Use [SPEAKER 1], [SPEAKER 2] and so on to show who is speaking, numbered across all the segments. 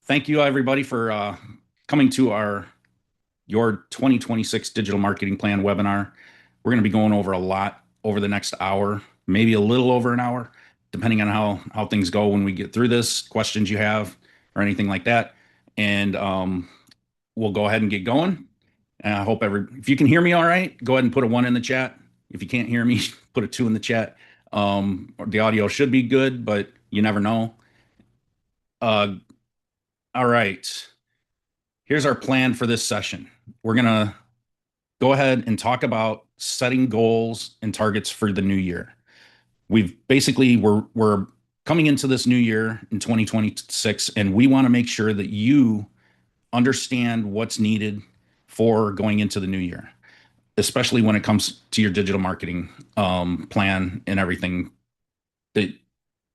[SPEAKER 1] Thank you, everybody, for coming to your 2026 Digital Marketing Plan webinar. We're going to be going over a lot over the next hour, maybe a little over an hour, depending on how things go when we get through this, questions you have, or anything like that. And we'll go ahead and get going. And I hope if you can hear me all right, go ahead and put a 1 in the chat. If you can't hear me, put a 2 in the chat. The audio should be good, but you never know. All right. Here's our plan for this session. We're going to go ahead and talk about setting goals and targets for the new year. We're coming into this new year in 2026, and we want to make sure that you understand what's needed for going into the new year, especially when it comes to your digital marketing plan and everything that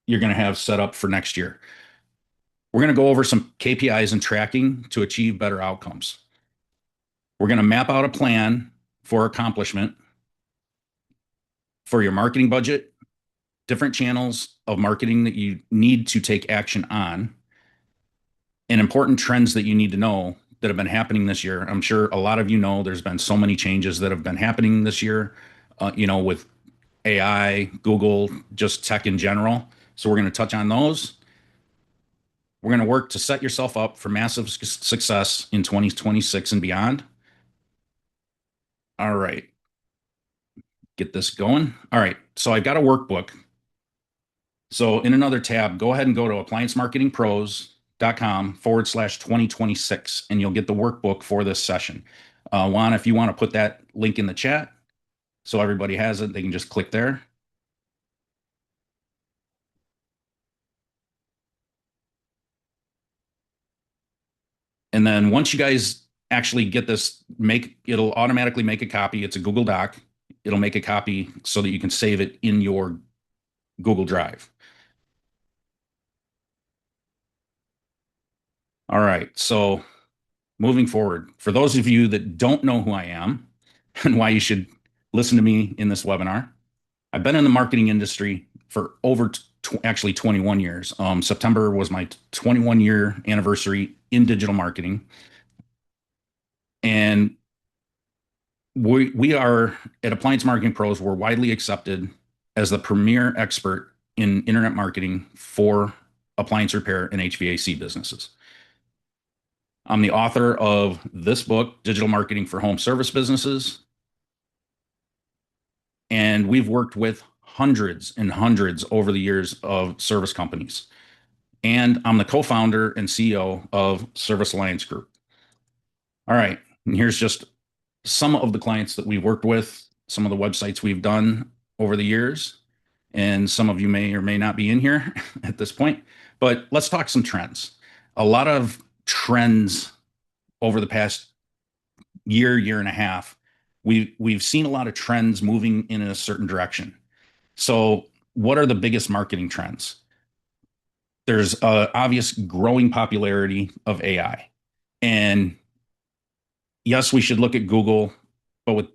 [SPEAKER 1] you're going to have set up for next year. We're going to go over some KPIs and tracking to achieve better outcomes. We're going to map out a plan for accomplishment for your marketing budget, different channels of marketing that you need to take action on, and important trends that you need to know that have been happening this year. I'm sure a lot of you know there's been so many changes that have been happening this year, with AI, Google, just tech in general. So we're going to touch on those. We're going to work to set yourself up for massive success in 2026 and beyond. All right. Get this going. All right. So I've got a workbook. So in another tab, go ahead and go to appliancemarketingpros.com/2026, and you'll get the workbook for this session. Juan, if you want to put that link in the chat so everybody has it, they can just click there. And then once you guys actually get this, it'll automatically make a copy. It's a Google Doc. It'll make a copy so that you can save it in your Google Drive. All right. So moving forward, for those of you that don't know who I am and why you should listen to me in this webinar, I've been in the marketing industry for over actually 21 years. September was my 21-year anniversary in digital marketing. And we are at Appliance Marketing Pros, we're widely accepted as the premier expert in internet marketing for appliance repair and HVAC businesses. I'm the author of this book, Digital Marketing for Home Service Businesses. And we've worked with hundreds and hundreds over the years of service companies. And I'm the co-founder and CEO of Service Alliance Group. All right. And here's just some of the clients that we've worked with, some of the websites we've done over the years. And some of you may or may not be in here at this point, but let's talk some trends. A lot of trends over the past year and a half. We've seen a lot of trends moving in a certain direction. So what are the biggest marketing trends? There's obvious growing popularity of AI. And yes, we should look at Google, but with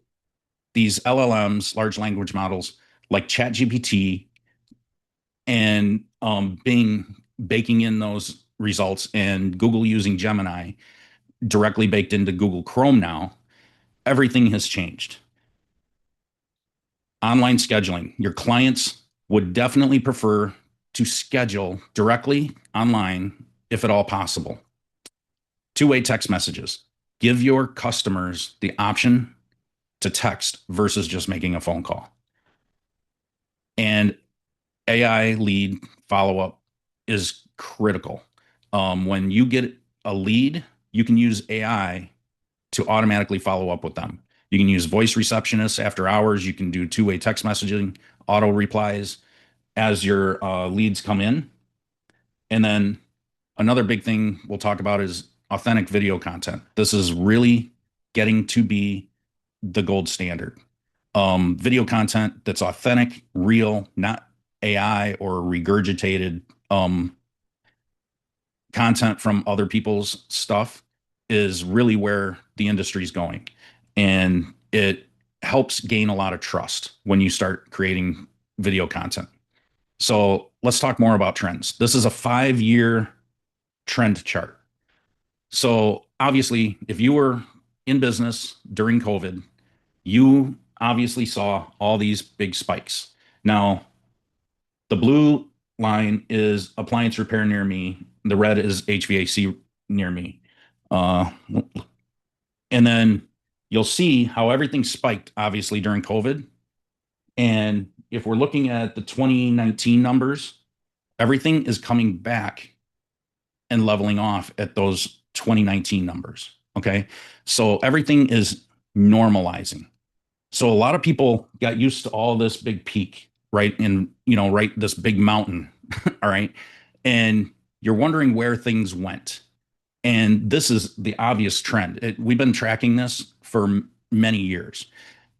[SPEAKER 1] these LLMs, large language models like ChatGPT, and Bing baking in those results, and Google using Gemini directly baked into Google Chrome now, everything has changed. Online scheduling. Your clients would definitely prefer to schedule directly online if at all possible. Two-way text messages. Give your customers the option to text versus just making a phone call. And AI lead follow-up is critical. When you get a lead, you can use AI to automatically follow up with them. You can use voice receptionists after hours. You can do two-way text messaging, auto replies as your leads come in. And then another big thing we'll talk about is authentic video content. This is really getting to be the gold standard. Video content that's authentic, real, not AI or regurgitated content from other people's stuff is really where the industry is going. And it helps gain a lot of trust when you start creating video content. So let's talk more about trends. This is a 5-year trend chart. So obviously, if you were in business during COVID, you obviously saw all these big spikes. Now, the blue line is appliance repair near me. The red is HVAC near me. Uh, and then you'll see how everything spiked, obviously, during COVID. And if we're looking at the 2019 numbers, everything is coming back and leveling off at those 2019 numbers. Okay. So everything is normalizing. So a lot of people got used to all this big peak, right? And, right, this big mountain. All right. And you're wondering where things went. And this is the obvious trend. We've been tracking this for many years,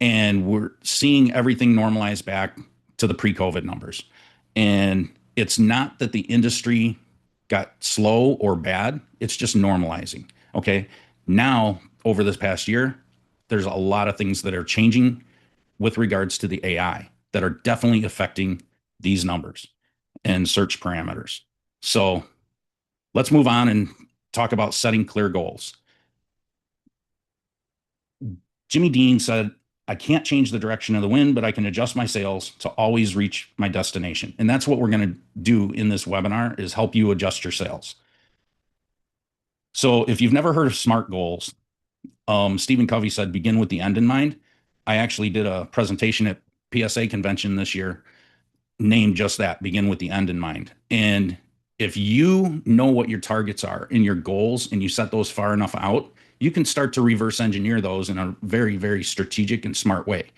[SPEAKER 1] and we're seeing everything normalize back to the pre COVID numbers. And it's not that the industry got slow or bad, it's just normalizing. Okay. Now, over this past year, there's a lot of things that are changing with regards to the AI that are definitely affecting these numbers and search parameters. So let's move on and talk about setting clear goals. Jimmy Dean said, I can't change the direction of the wind, but I can adjust my sails to always reach my destination. And that's what we're going to do in this webinar is help you adjust your sails. So if you've never heard of SMART goals, Stephen Covey said, begin with the end in mind. I actually did a presentation at PSA convention this year named just that, begin with the end in mind. And if you know what your targets are and your goals and you set those far enough out, you can start to reverse engineer those in a very, very strategic and smart way.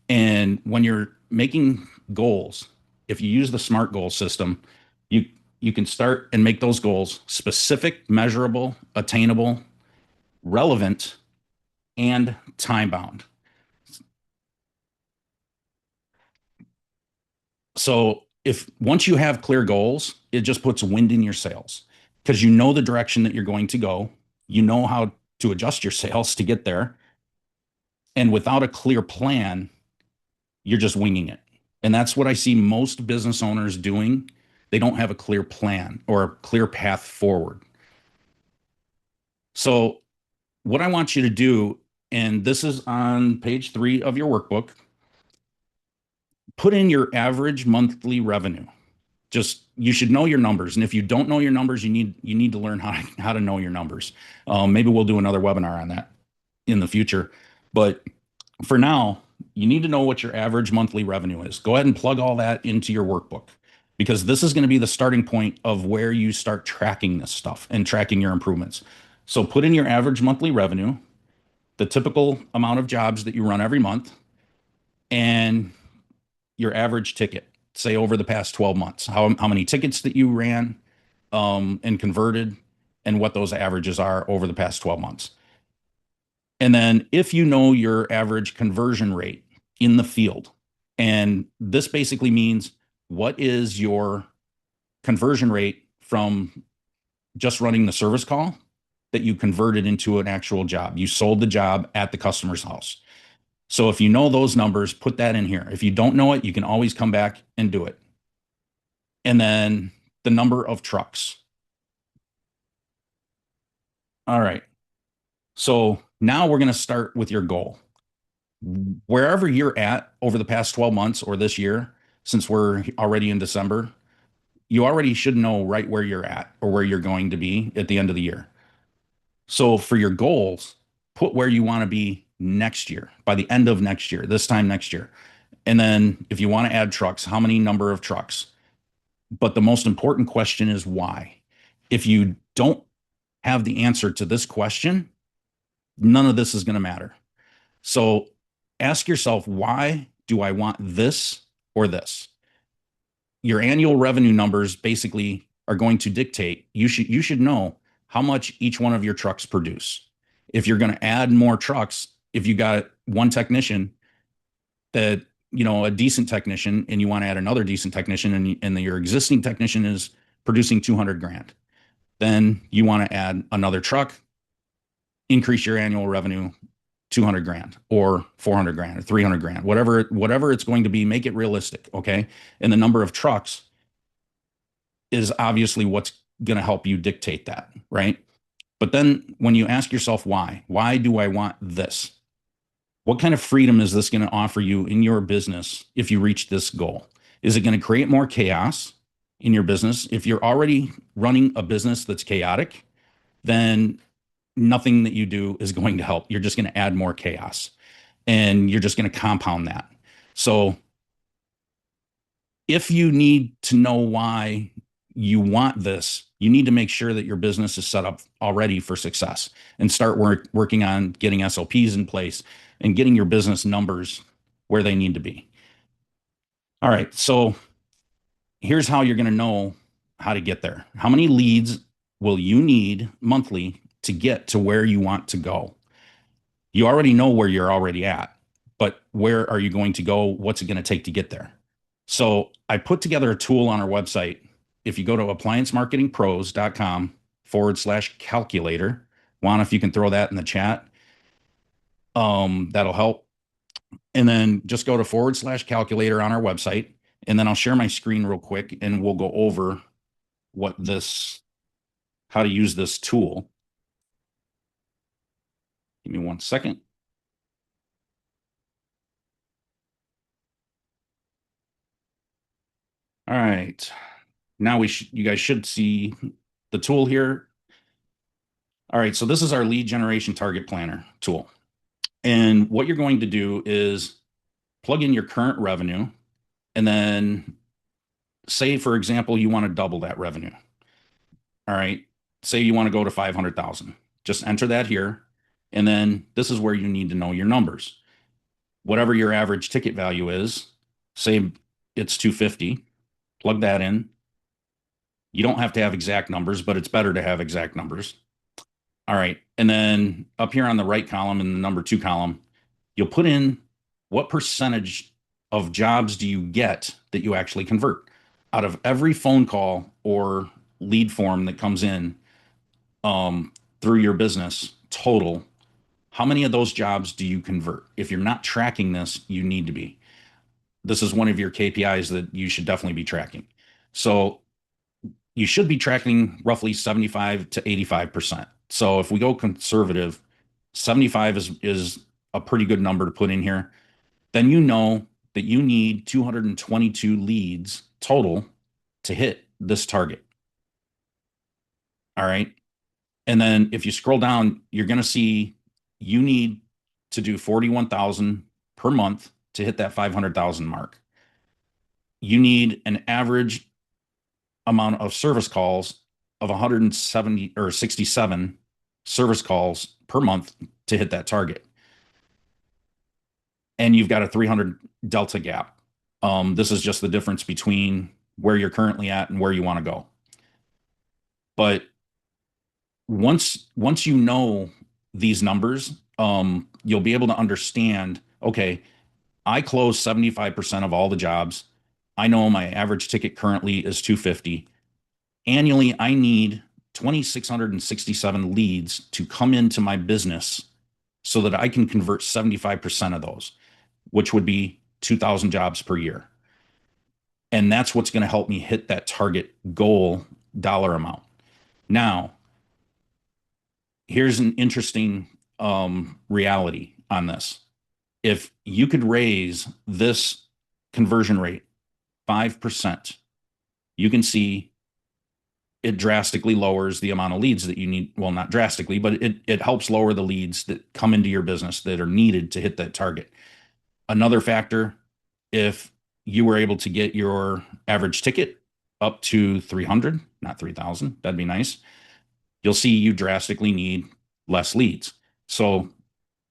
[SPEAKER 1] And when you're making goals, if you use the SMART goal system, you you can start and make those goals specific, measurable, attainable, relevant, and time bound. So if once you have clear goals, it just puts wind in your sails because you know the direction that you're going to go. You know how to adjust your sails to get there. And without a clear plan, you're just winging it. And that's what I see most business owners doing. They don't have a clear plan or a clear path forward. So, what I want you to do, and this is on page 3 of your workbook, put in your average monthly revenue. Just you should know your numbers, and if you don't know your numbers, you need to learn how to know your numbers. Maybe we'll do another webinar on that in the future, but for now, you need to know what your average monthly revenue is. Go ahead and plug all that into your workbook because this is going to be the starting point of where you start tracking this stuff and tracking your improvements. So put in your average monthly revenue, the typical amount of jobs that you run every month, and your average ticket, say over the past 12 months, how many tickets that you ran and converted, and what those averages are over the past 12 months. And then if you know your average conversion rate in the field, and this basically means what is your conversion rate from just running the service call that you converted into an actual job. You sold the job at the customer's house. So if you know those numbers, put that in here. If you don't know it, you can always come back and do it. And then the number of trucks. All right. So now we're going to start with your goal. Wherever you're at over the past 12 months or this year, since we're already in December, you already should know right where you're at or where you're going to be at the end of the year. So for your goals, put where you want to be next year, by the end of next year, this time next year. And then if you want to add trucks, how many number of trucks? But the most important question is why. If you don't have the answer to this question, none of this is going to matter. So ask yourself, why do I want this or this? Your annual revenue numbers basically are going to dictate, you should know how much each one of your trucks produce. If you're going to add more trucks, if you got one technician that, a decent technician, and you want to add another decent technician, and your existing technician is producing 200 grand, then you want to add another truck, increase your annual revenue 200 grand or 400 grand or 300 grand, whatever it's going to be, make it realistic. Okay. And the number of trucks is obviously what's going to help you dictate that. Right. But then when you ask yourself why do I want this? What kind of freedom is this going to offer you in your business if you reach this goal? Is it going to create more chaos in your business? If you're already running a business that's chaotic, then nothing that you do is going to help. You're just going to add more chaos and you're just going to compound that. So if you need to know why you want this, you need to make sure that your business is set up already for success and start working on getting SOPs in place and getting your business numbers where they need to be. All right. So here's how you're going to know how to get there. How many leads will you need monthly to get to where you want to go? You already know where you're already at, but where are you going to go? What's it going to take to get there? So I put together a tool on our website. If you go to appliancemarketingpros.com/calculator, Juan, if you can throw that in the chat, that'll help. And then just go to /calculator on our website. And then I'll share my screen real quick and we'll go over how to use this tool. Give me 1 second. All right. Now you guys should see the tool here. All right. So this is our lead generation target planner tool. And what you're going to do is plug in your current revenue and then say, for example, you want to double that revenue. All right. Say you want to go to 500,000. Just enter that here. And then this is where you need to know your numbers. Whatever your average ticket value is, say it's 250, plug that in. You don't have to have exact numbers, but it's better to have exact numbers. All right. And then up here on the right column in the number 2 column, you'll put in what percentage of jobs do you get that you actually convert out of every phone call or lead form that comes in through your business total. How many of those jobs do you convert? If you're not tracking this, you need to be. This is one of your KPIs that you should definitely be tracking. So you should be tracking roughly 75 to 85%. So if we go conservative, 75 is a pretty good number to put in here. Then you know that you need 222 leads total to hit this target. All right. And then if you scroll down, you're going to see you need to do 41,000 per month to hit that 500,000 mark. You need an average amount of service calls of 170 or 67 service calls per month to hit that target. And you've got a 300 delta gap. This is just the difference between where you're currently at and where you want to go. But once you know these numbers, you'll be able to understand, okay, I close 75% of all the jobs. I know my average ticket currently is 250. Annually, I need 2,667 leads to come into my business so that I can convert 75% of those, which would be 2,000 jobs per year. And that's what's going to help me hit that target goal dollar amount. Now, here's an interesting reality on this. If you could raise this conversion rate 5%, you can see it drastically lowers the amount of leads that you need. Well, not drastically, but it helps lower the leads that come into your business that are needed to hit that target. Another factor, if you were able to get your average ticket up to 300, not 3,000, that'd be nice. You'll see you drastically need less leads. So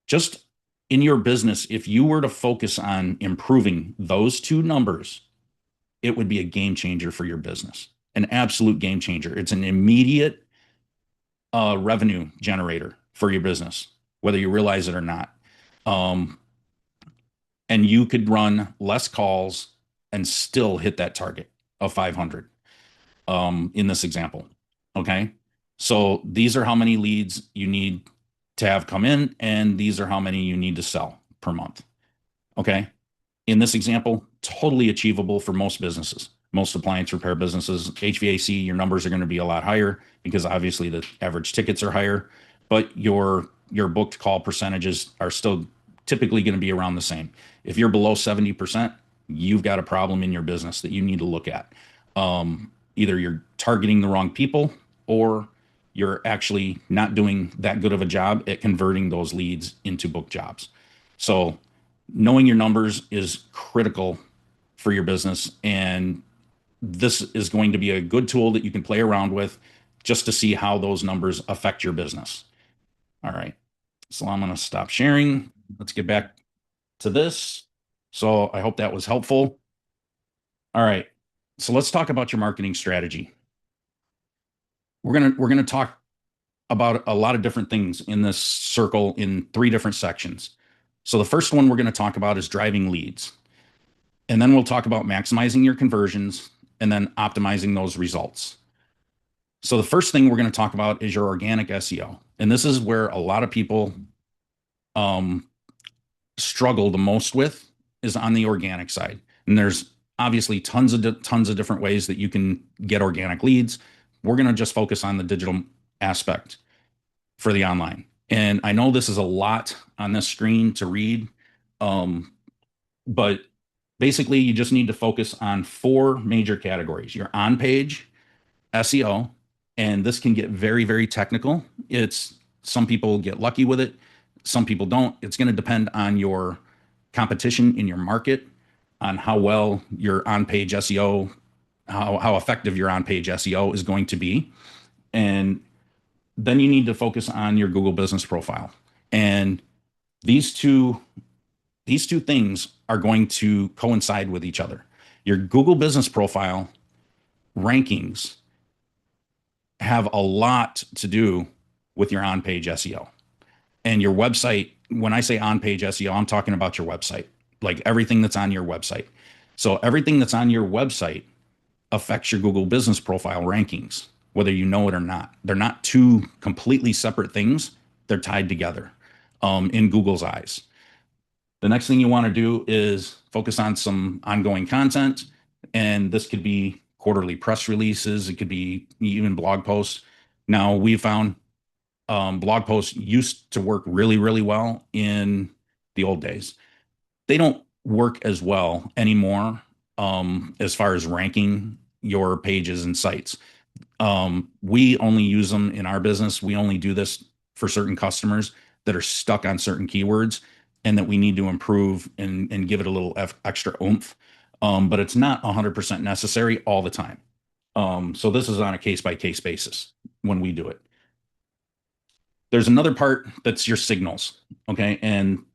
[SPEAKER 1] just in your business, if you were to focus on improving those two numbers, it would be a game changer for your business, an absolute game changer. It's an immediate revenue generator for your business, whether you realize it or not. And you could run less calls and still hit that target of 500 in this example. Okay. So these are how many leads you need to have come in, and these are how many you need to sell per month. Okay. In this example, totally achievable for most businesses. most appliance repair businesses. HVAC, your numbers are going to be a lot higher because obviously the average tickets are higher, but your booked call percentages are still typically going to be around the same. If you're below 70%, you've got a problem in your business that you need to look at. Either you're targeting the wrong people or you're actually not doing that good of a job at converting those leads into book jobs. So knowing your numbers is critical for your business. And this is going to be a good tool that you can play around with just to see how those numbers affect your business. All right. So I'm going to stop sharing. Let's get back to this. So I hope that was helpful. All right. So let's talk about your marketing strategy. We're going to talk about a lot of different things in this circle in three different sections. So the first one we're going to talk about is driving leads. And then we'll talk about maximizing your conversions and then optimizing those results. So the first thing we're going to talk about is your organic SEO. And this is where a lot of people um, struggle the most with is on the organic side. And there's obviously tons of different ways that you can get organic leads. We're going to just focus on the digital aspect for the online. And I know this is a lot on this screen to read, but basically you just need to focus on four major categories: your on page SEO, and this can get very, very technical. It's some people get lucky with it, some people don't. It's going to depend on your competition in your market, on how well your on page SEO, how effective your on page SEO is going to be. And then you need to focus on your Google business profile. And these two these two things are going to coincide with each other. Your Google business profile rankings have a lot to do with your on page SEO. And your website, when I say on page SEO, I'm talking about your website, like everything that's on your website. So everything that's on your website affects your Google business profile rankings, whether you know it or not. They're not two completely separate things, they're tied together in Google's eyes. The next thing you want to do is focus on some ongoing content. And this could be quarterly press releases, it could be even blog posts. Now, we found blog posts used to work really, really well in the old days. They don't work as well anymore as far as ranking your pages and sites. We only use them in our business. We only do this for certain customers that are stuck on certain keywords and that we need to improve and give it a little extra oomph. But it's not 100% necessary all the time. So this is on a case by case basis when we do it. There's another part that's your signals. Okay. And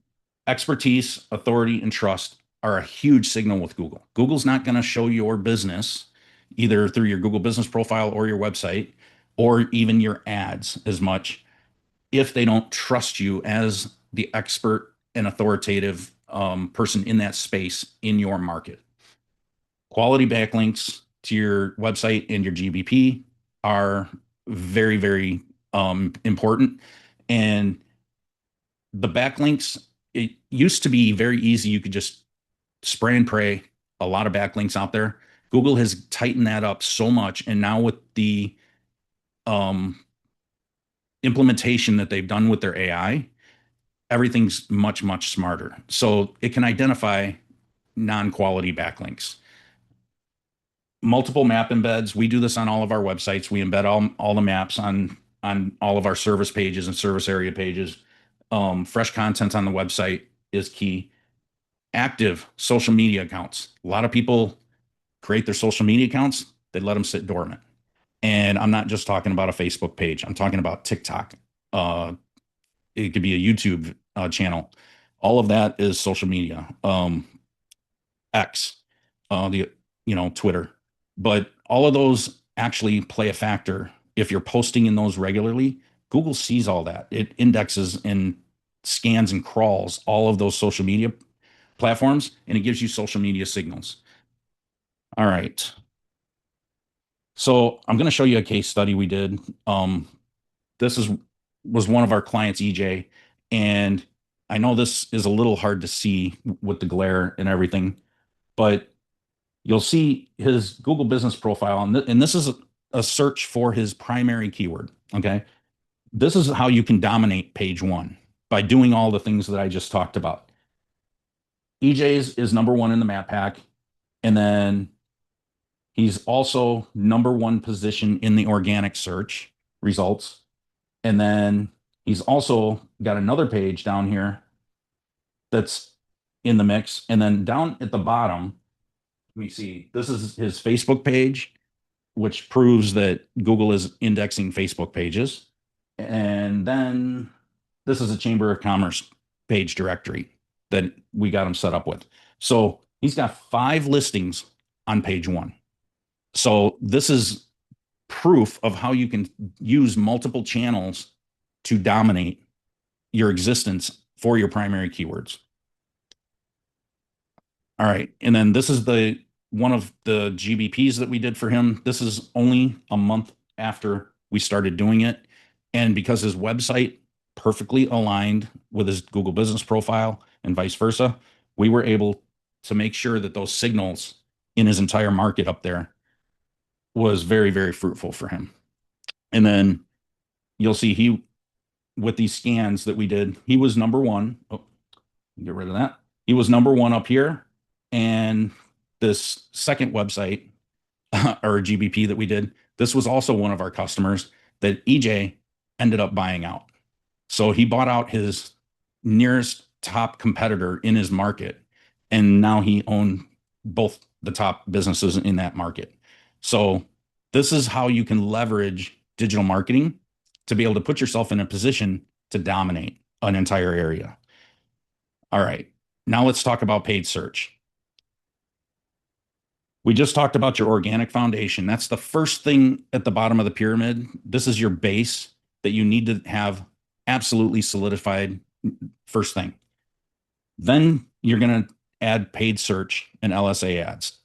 [SPEAKER 1] expertise, authority, and trust are a huge signal with Google. Google's not going to show your business either through your Google business profile or your website or even your ads as much if they don't trust you as the expert and authoritative person in that space in your market. Quality backlinks to your website and your GBP are very, very important. And the backlinks, it used to be very easy. You could just spray and pray a lot of backlinks out there. Google has tightened that up so much. And now with the um, implementation that they've done with their AI, everything's much, much smarter. So it can identify non-quality backlinks. Multiple map embeds. We do this on all of our websites. We embed all the maps on all of our service pages and service area pages. Fresh content on the website is key. Active social media accounts. A lot of people create their social media accounts, they let them sit dormant. And I'm not just talking about a Facebook page. I'm talking about TikTok. It could be a YouTube channel. All of that is social media. X, the Twitter, but all of those actually play a factor. If you're posting in those regularly, Google sees all that. It indexes and scans and crawls all of those social media platforms, and it gives you social media signals. All right. So I'm going to show you a case study we did. This was one of our clients, EJ, and I know this is a little hard to see with the glare and everything, but you'll see his Google business profile, and this is a search for his primary keyword. Okay. This is how you can dominate page one by doing all the things that I just talked about. EJ's is number one in the map pack. And then he's also number one position in the organic search results. And then he's also got another page down here that's in the mix. And then down at the bottom, we see this is his Facebook page, which proves that Google is indexing Facebook pages. And then this is a Chamber of Commerce page directory that we got him set up with. So he's got 5 listings on page one. So this is proof of how you can use multiple channels to dominate your existence for your primary keywords. All right. And then this is the one of the GBPs that we did for him. This is only a month after we started doing it. And because his website perfectly aligned with his Google business profile and vice versa, we were able to make sure that those signals in his entire market up there was very, very fruitful for him. And then you'll see with these scans that we did, he was number one. Oh, get rid of that. He was number one up here. And this second website or GBP that we did, this was also one of our customers that EJ ended up buying out. So he bought out his nearest top competitor in his market. And now he owned both the top businesses in that market. So this is how you can leverage digital marketing to be able to put yourself in a position to dominate an entire area. All right. Now let's talk about paid search. We just talked about your organic foundation. That's the first thing at the bottom of the pyramid. This is your base that you need to have absolutely solidified first thing. Then you're going to add paid search and LSA ads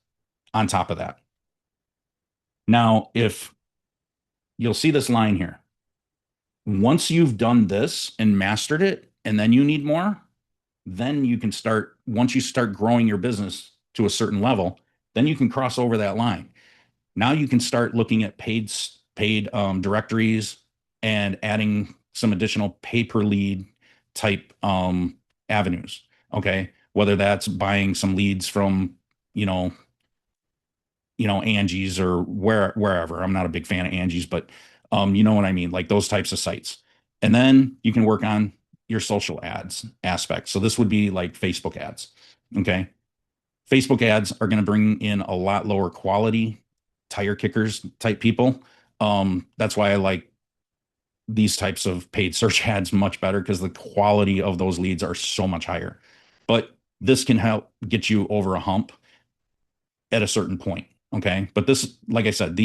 [SPEAKER 1] on top of that. Now, if you'll see this line here, once you've done this and mastered it, and then you need more, then you can start, once you start growing your business to a certain level, then you can cross over that line. Now you can start looking at paid directories and adding some additional pay per lead type avenues. Okay, whether that's buying some leads from Angie's or wherever. I'm not a big fan of Angie's, but you know what I mean, like those types of sites. And then you can work on your social ads aspect. So this would be like Facebook ads. Okay. Facebook ads are going to bring in a lot lower quality tire kickers type people. That's why I like these types of paid search ads much better, because the quality of those leads are so much higher. But this can help get you over a hump at a certain point. Okay. But this, like I said,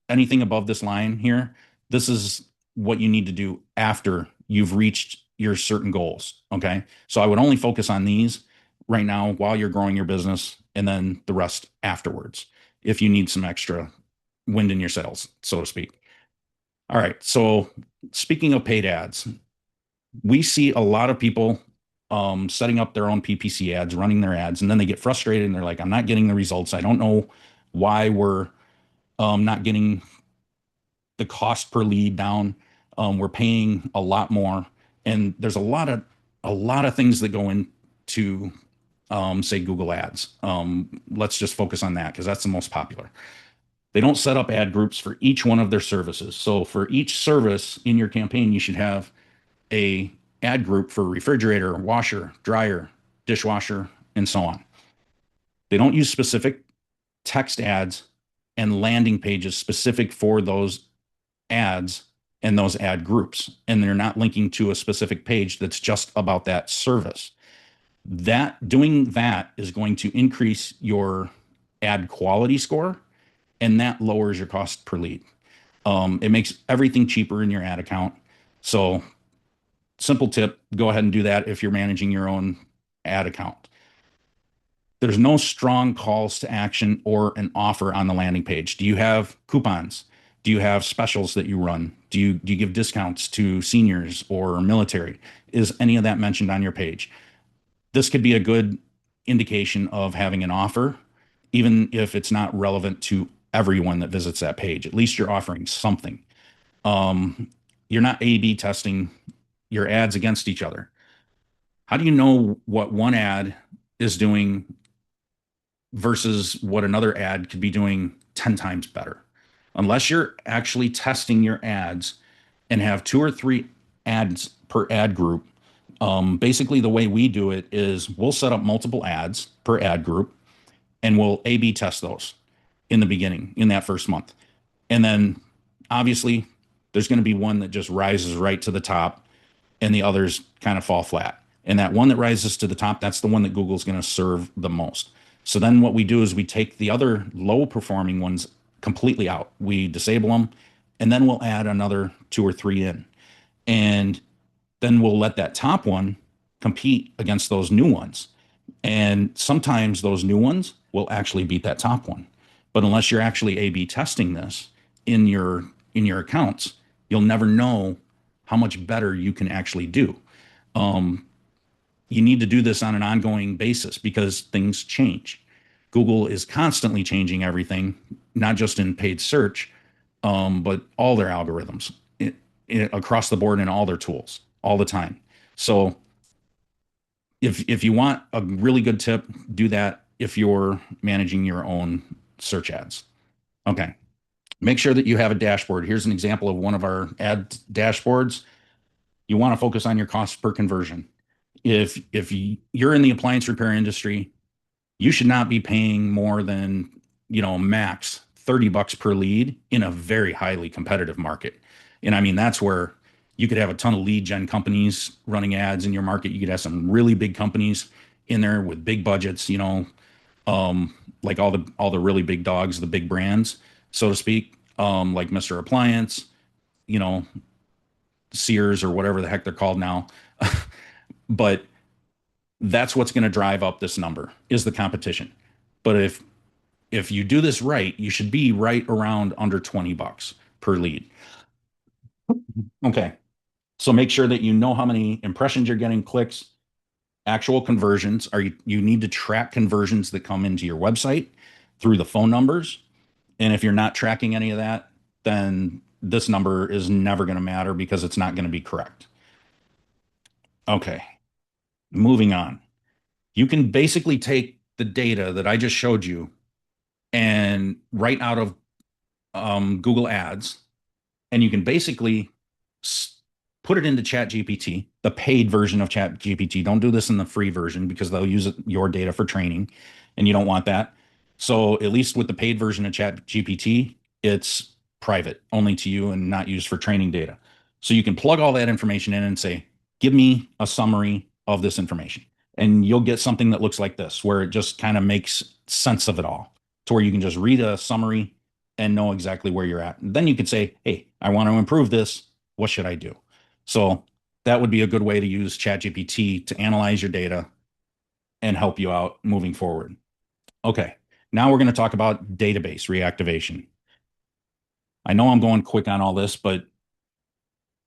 [SPEAKER 1] anything above this line here, this is what you need to do after you've reached your certain goals. Okay. So I would only focus on these right now while you're growing your business, and then the rest afterwards, if you need some extra wind in your sails, so to speak. All right. So speaking of paid ads, we see a lot of people setting up their own PPC ads, running their ads, and then they get frustrated and they're like, I'm not getting the results. I don't know why we're not getting the cost per lead down. We're paying a lot more, and there's a lot of things that go into say Google Ads. Let's just focus on that because that's the most popular. They don't set up ad groups for each one of their services. So for each service in your campaign, you should have a ad group for refrigerator, washer, dryer, dishwasher, and so on. They don't use specific text ads and landing pages specific for those ads and those ad groups. And they're not linking to a specific page that's just about that service. Doing that is going to increase your ad quality score, and that lowers your cost per lead. It makes everything cheaper in your ad account. So simple tip, go ahead and do that if you're managing your own ad account. There's no strong calls to action or an offer on the landing page. Do you have coupons? Do you have specials that you run? Do you give discounts to seniors or military? Is any of that mentioned on your page? This could be a good indication of having an offer even if it's not relevant to everyone that visits that page. At least you're offering something. Um, you're not A/B testing your ads against each other. How do you know what one ad is doing versus what another ad could be doing 10 times better? Unless you're actually testing your ads and have two or three ads per ad group. Basically, the way we do it is we'll set up multiple ads per ad group and we'll A B test those in the beginning, in that first month. And then obviously, there's going to be one that just rises right to the top and the others kind of fall flat. And that one that rises to the top, that's the one that Google's going to serve the most. So then what we do is we take the other low performing ones completely out. We disable them and then we'll add another two or three in. And then we'll let that top one compete against those new ones. And sometimes those new ones will actually beat that top one. But unless you're actually A/B testing this in your accounts, you'll never know how much better you can actually do. Um, you need to do this on an ongoing basis because things change. Google is constantly changing everything, not just in paid search, but all their algorithms across the board in all their tools all the time. So if you want a really good tip, do that if you're managing your own search ads. Okay. Make sure that you have a dashboard. Here's an example of one of our ad dashboards. You want to focus on your cost per conversion. If you're in the appliance repair industry, you should not be paying more than, max $30 per lead in a very highly competitive market. And I mean, that's where you could have a ton of lead gen companies running ads in your market. You could have some really big companies in there with big budgets, like all the really big dogs, the big brands, so to speak, like Mr. Appliance, you know, Sears or whatever the heck they're called now. But that's what's going to drive up this number is the competition. But if you do this right, you should be right around under $20 per lead. Okay. So make sure that you know how many impressions you're getting, clicks, actual conversions. You need to track conversions that come into your website through the phone numbers. And if you're not tracking any of that, then this number is never going to matter because it's not going to be correct. Okay. Moving on. You can basically take the data that I just showed you and right out of Google Ads, and you can basically put it into Chat GPT, the paid version of Chat GPT. Don't do this in the free version because they'll use your data for training, and you don't want that. So at least with the paid version of Chat GPT, it's private only to you and not used for training data. So you can plug all that information in and say, give me a summary of this information. And you'll get something that looks like this, where it just kind of makes sense of it all to where you can just read a summary and know exactly where you're at. And then you can say, hey, I want to improve this. What should I do? So that would be a good way to use ChatGPT to analyze your data and help you out moving forward. Okay, now we're going to talk about database reactivation. I know I'm going quick on all this, but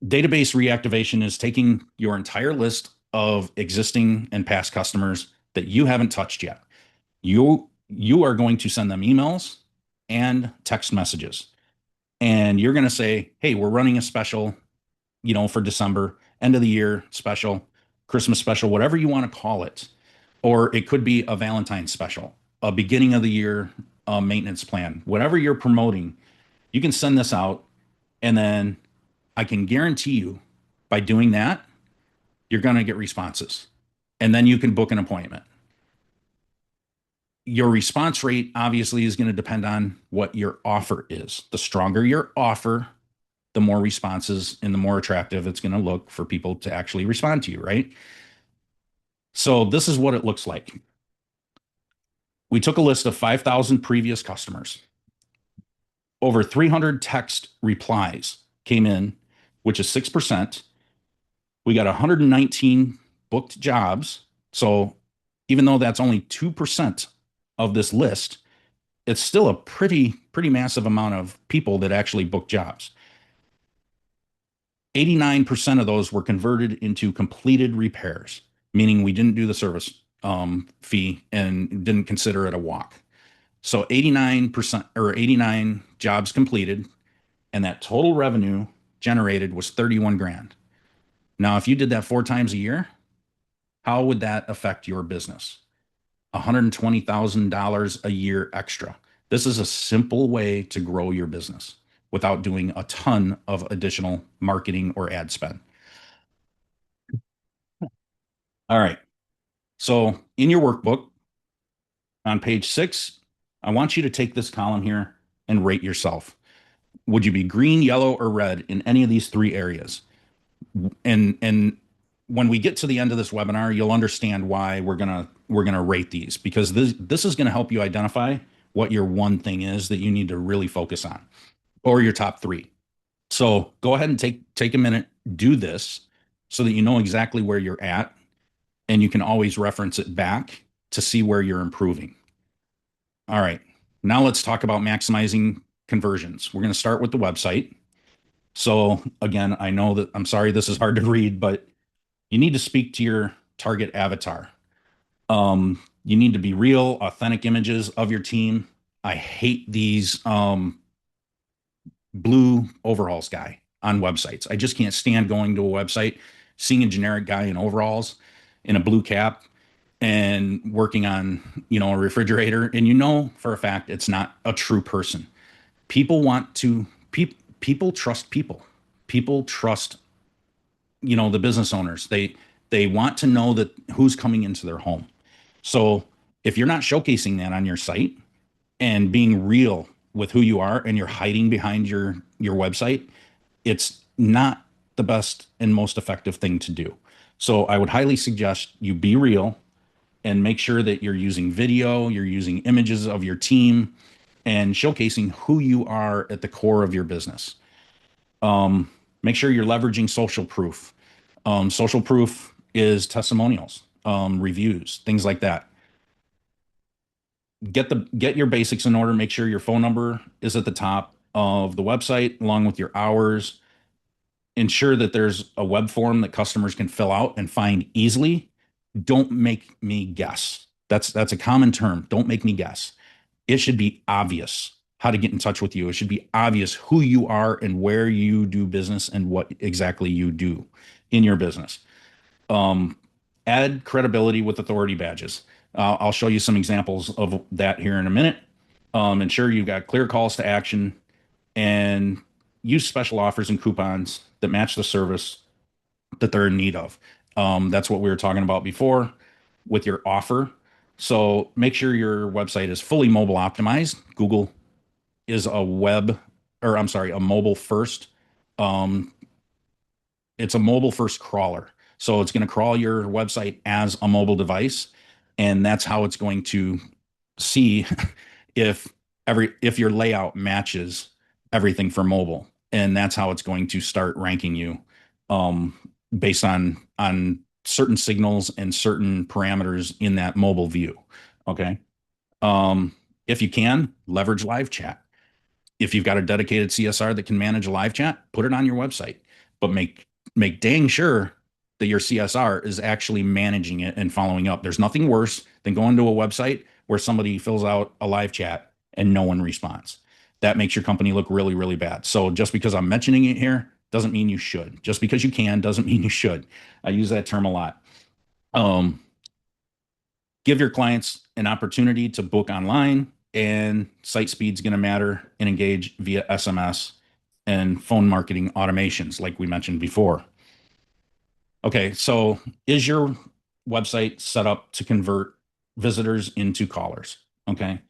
[SPEAKER 1] database reactivation is taking your entire list of existing and past customers that you haven't touched yet. You are going to send them emails and text messages. And you're going to say, hey, we're running a special, for December, end of the year special, Christmas special, whatever you want to call it. Or it could be a Valentine's special, a beginning of the year maintenance plan, whatever you're promoting. You can send this out. And then I can guarantee you by doing that, you're going to get responses. And then you can book an appointment. Your response rate obviously is going to depend on what your offer is. The stronger your offer, the more responses and the more attractive it's going to look for people to actually respond to you, right? So this is what it looks like. We took a list of 5,000 previous customers. Over 300 text replies came in, which is 6%. We got 119 booked jobs. So even though that's only 2% of this list, it's still a pretty massive amount of people that actually book jobs. 89% of those were converted into completed repairs, meaning we didn't do the service fee and didn't consider it a walk. So 89% or 89 jobs completed, and that total revenue generated was 31 grand. Now, if you did that 4 times a year, how would that affect your business? $120,000 a year extra. This is a simple way to grow your business without doing a ton of additional marketing or ad spend. All right. So in your workbook on page 6, I want you to take this column here and rate yourself. Would you be green, yellow, or red in any of these three areas? And when we get to the end of this webinar, you'll understand why we're gonna rate these, because this is gonna help you identify what your one thing is that you need to really focus on, or your top three. So go ahead and take a minute, do this so that you know exactly where you're at, and you can always reference it back to see where you're improving. All right. Now let's talk about maximizing conversions. We're going to start with the website. So again, I know that I'm sorry this is hard to read, but you need to speak to your target avatar. You need to be real, authentic images of your team. I hate these blue overalls guy on websites. I just can't stand going to a website, seeing a generic guy in overalls in a blue cap and working on, a refrigerator. And you know for a fact it's not a true person. People want to people trust people. People trust, the business owners. They want to know that who's coming into their home. So if you're not showcasing that on your site and being real with who you are, and you're hiding behind your website, it's not the best and most effective thing to do. So I would highly suggest you be real and make sure that you're using video, you're using images of your team, and showcasing who you are at the core of your business. Make sure you're leveraging social proof. Social proof is testimonials, reviews, things like that. Get your basics in order. Make sure your phone number is at the top of the website along with your hours. Ensure that there's a web form that customers can fill out and find easily. Don't make me guess. That's a common term. Don't make me guess. It should be obvious how to get in touch with you. It should be obvious who you are and where you do business and what exactly you do in your business. Um, Add credibility with authority badges. I'll show you some examples of that here in a minute. Ensure you've got clear calls to action, and use special offers and coupons that match the service that they're in need of. That's what we were talking about before with your offer. So make sure your website is fully mobile optimized. Google is a mobile first. Um, it's a mobile first crawler. So it's going to crawl your website as a mobile device. And that's how it's going to see if if your layout matches everything for mobile. And that's how it's going to start ranking you, um, based on certain signals and certain parameters in that mobile view. Okay. Um, if you can, leverage live chat. If you've got a dedicated CSR that can manage a live chat, put it on your website, but make dang sure that your CSR is actually managing it and following up. There's nothing worse than going to a website where somebody fills out a live chat and no one responds. That makes your company look really, really bad. So just because I'm mentioning it here doesn't mean you should. Just because you can doesn't mean you should. I use that term a lot. Um, Give your clients an opportunity to book online, and site speed is going to matter, and engage via SMS and phone marketing automations, like we mentioned before. Okay, so is your website set up to convert visitors into callers? Okay.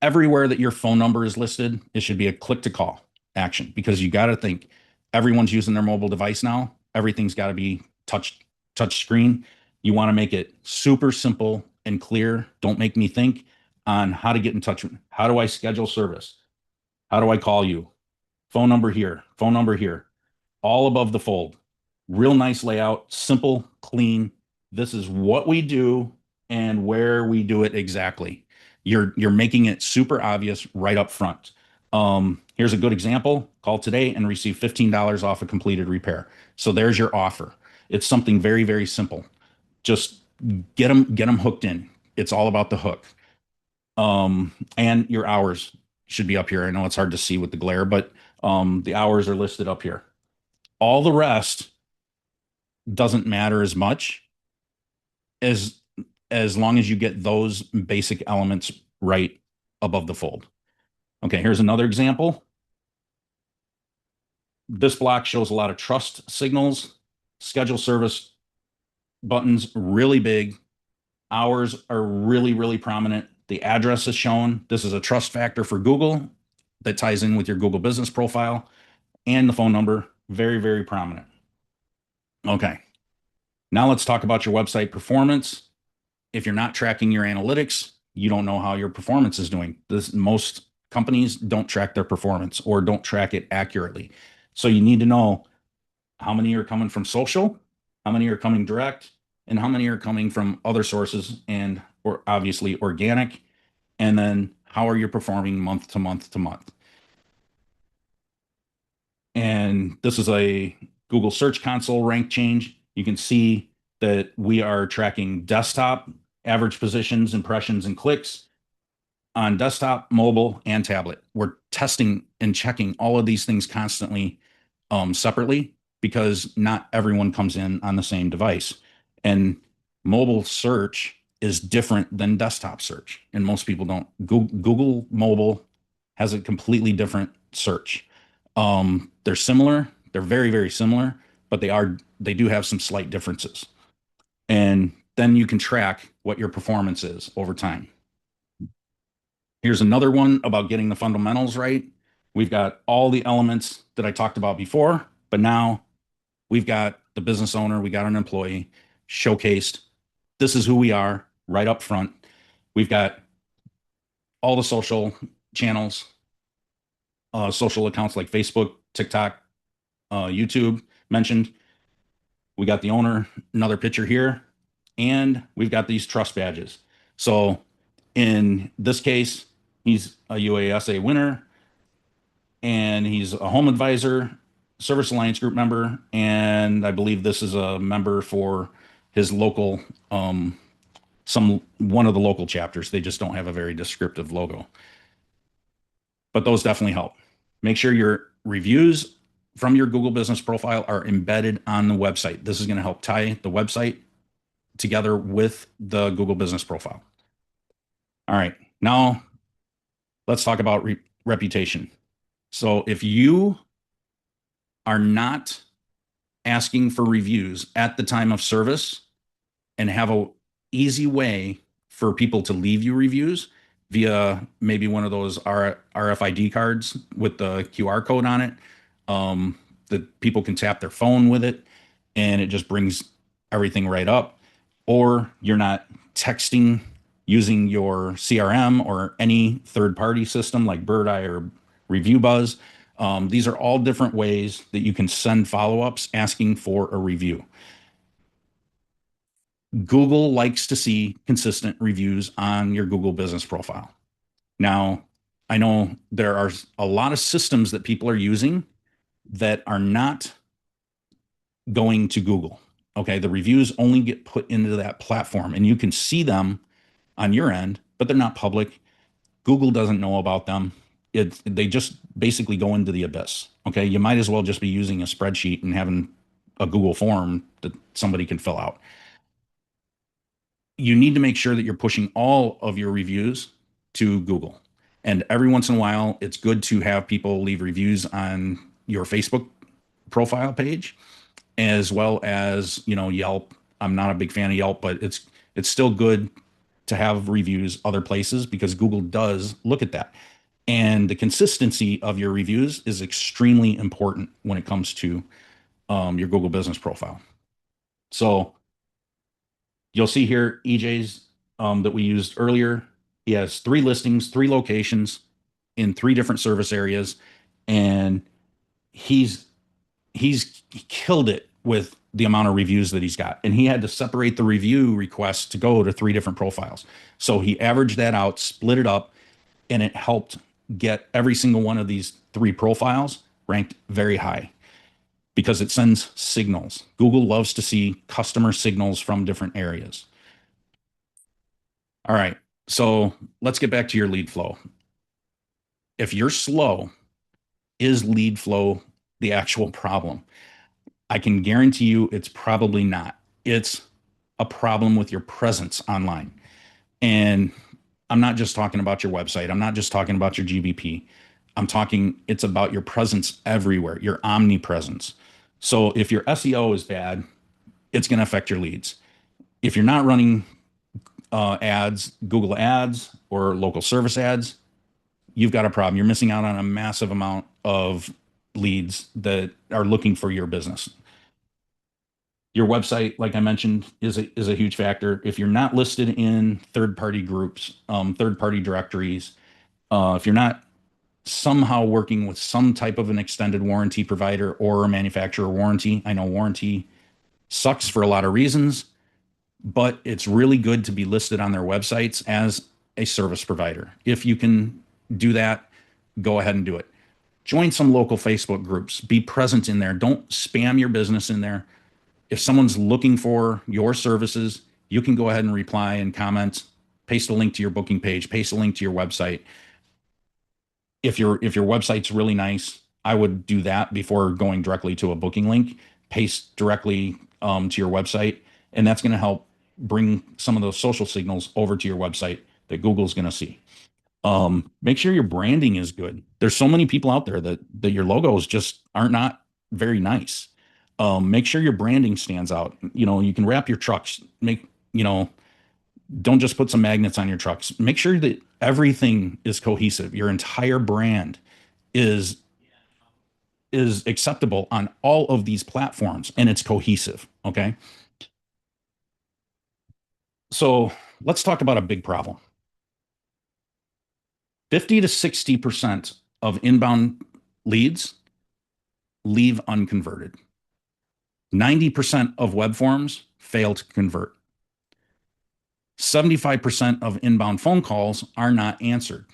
[SPEAKER 1] Everywhere that your phone number is listed, it should be a click to call action, because you got to think everyone's using their mobile device now. Everything's got to be touch screen. You want to make it super simple and clear. Don't make me think on how to get in touch. How do I schedule service? How do I call you? Phone number here, phone number here, all above the fold. Real nice layout, simple, clean. This is what we do and where we do it exactly. You're making it super obvious right up front. Here's a good example. Call today and receive $15 off a completed repair. So there's your offer. It's something very, very simple. Just get them hooked in. It's all about the hook. And your hours should be up here. I know it's hard to see with the glare, but the hours are listed up here. All the rest doesn't matter as much as as long as you get those basic elements right above the fold. Okay, here's another example. This block shows a lot of trust signals, schedule service buttons, really big. Hours are really, really prominent. The address is shown. This is a trust factor for Google that ties in with your Google business profile, and the phone number, very, very prominent. Okay, now let's talk about your website performance. If you're not tracking your analytics, you don't know how your performance is doing. Most companies don't track their performance or don't track it accurately. So you need to know how many are coming from social, how many are coming direct, and how many are coming from other sources and or obviously organic. And then how are you performing month to month to month? And this is a Google Search Console rank change. You can see that we are tracking desktop, average positions, impressions, and clicks on desktop, mobile, and tablet. We're testing and checking all of these things constantly, separately, because not everyone comes in on the same device. And mobile search is different than desktop search. And most people don't. Google Mobile has a completely different search. They're similar. They're very, very similar, but they do have some slight differences. And then you can track what your performance is over time. Here's another one about getting the fundamentals right. We've got all the elements that I talked about before, but now we've got the business owner, we got an employee showcased. This is who we are right up front. We've got all the social channels, social accounts like Facebook, TikTok, YouTube mentioned. We got the owner, another picture here, and we've got these trust badges. So in this case, he's a UASA winner, and he's a home advisor, Service Alliance Group member, and I believe this is a member for his local, some one of the local chapters. They just don't have a very descriptive logo, but those definitely help. Make sure your reviews from your Google Business Profile are embedded on the website. This is going to help tie the website together with the Google Business Profile. All right, now let's talk about reputation. So if you are not asking for reviews at the time of service and have a easy way for people to leave you reviews via maybe one of those RFID cards with the QR code on it, that people can tap their phone with it and it just brings everything right up. Or you're not texting using your CRM or any third party system like Birdeye or Review Buzz. These are all different ways that you can send follow-ups asking for a review. Google likes to see consistent reviews on your Google business profile. Now, I know there are a lot of systems that people are using that are not going to Google. Okay, the reviews only get put into that platform and you can see them on your end, but they're not public. Google doesn't know about them. They just basically go into the abyss. Okay, you might as well just be using a spreadsheet and having a Google form that somebody can fill out. You need to make sure that you're pushing all of your reviews to Google. And every once in a while, it's good to have people leave reviews on your Facebook profile page, as well as, Yelp. I'm not a big fan of Yelp, but it's still good to have reviews other places because Google does look at that. And the consistency of your reviews is extremely important when it comes to your Google business profile. So you'll see here EJ's that we used earlier. He has 3 listings, 3 locations in 3 different service areas, and he's killed it with the amount of reviews that he's got. And he had to separate the review requests to go to 3 different profiles. So he averaged that out, split it up, and it helped get every single one of these 3 profiles ranked very high because it sends signals. Google loves to see customer signals from different areas. All right. So let's get back to your lead flow. If you're slow, is lead flow the actual problem? I can guarantee you it's probably not. It's a problem with your presence online. And I'm not just talking about your website. I'm not just talking about your GBP. I'm talking, it's about your presence everywhere, your omnipresence. So if your SEO is bad, it's going to affect your leads. If you're not running ads, Google ads or local service ads, you've got a problem. You're missing out on a massive amount of leads that are looking for your business. Your website, like I mentioned, is a huge factor. If you're not listed in third party groups, third party directories, if you're not somehow working with some type of an extended warranty provider or a manufacturer warranty, I know warranty sucks for a lot of reasons, but it's really good to be listed on their websites as a service provider. If you can do that, go ahead and do it. Join some local Facebook groups. Be present in there. Don't spam your business in there. If someone's looking for your services, you can go ahead and reply and comment, paste a link to your booking page, paste a link to your website. If your website's really nice, I would do that before going directly to a booking link. Paste directly to your website, and that's going to help bring some of those social signals over to your website that Google's going to see. Make sure your branding is good. There's so many people out there that your logos just aren't not very nice. Make sure your branding stands out. You can wrap your trucks. Don't just put some magnets on your trucks. Make sure that everything is cohesive. Your entire brand is is acceptable on all of these platforms and it's cohesive. Okay. So let's talk about a big problem. 50 to 60% of inbound leads leave unconverted. 90% of web forms fail to convert. 75% of inbound phone calls are not answered.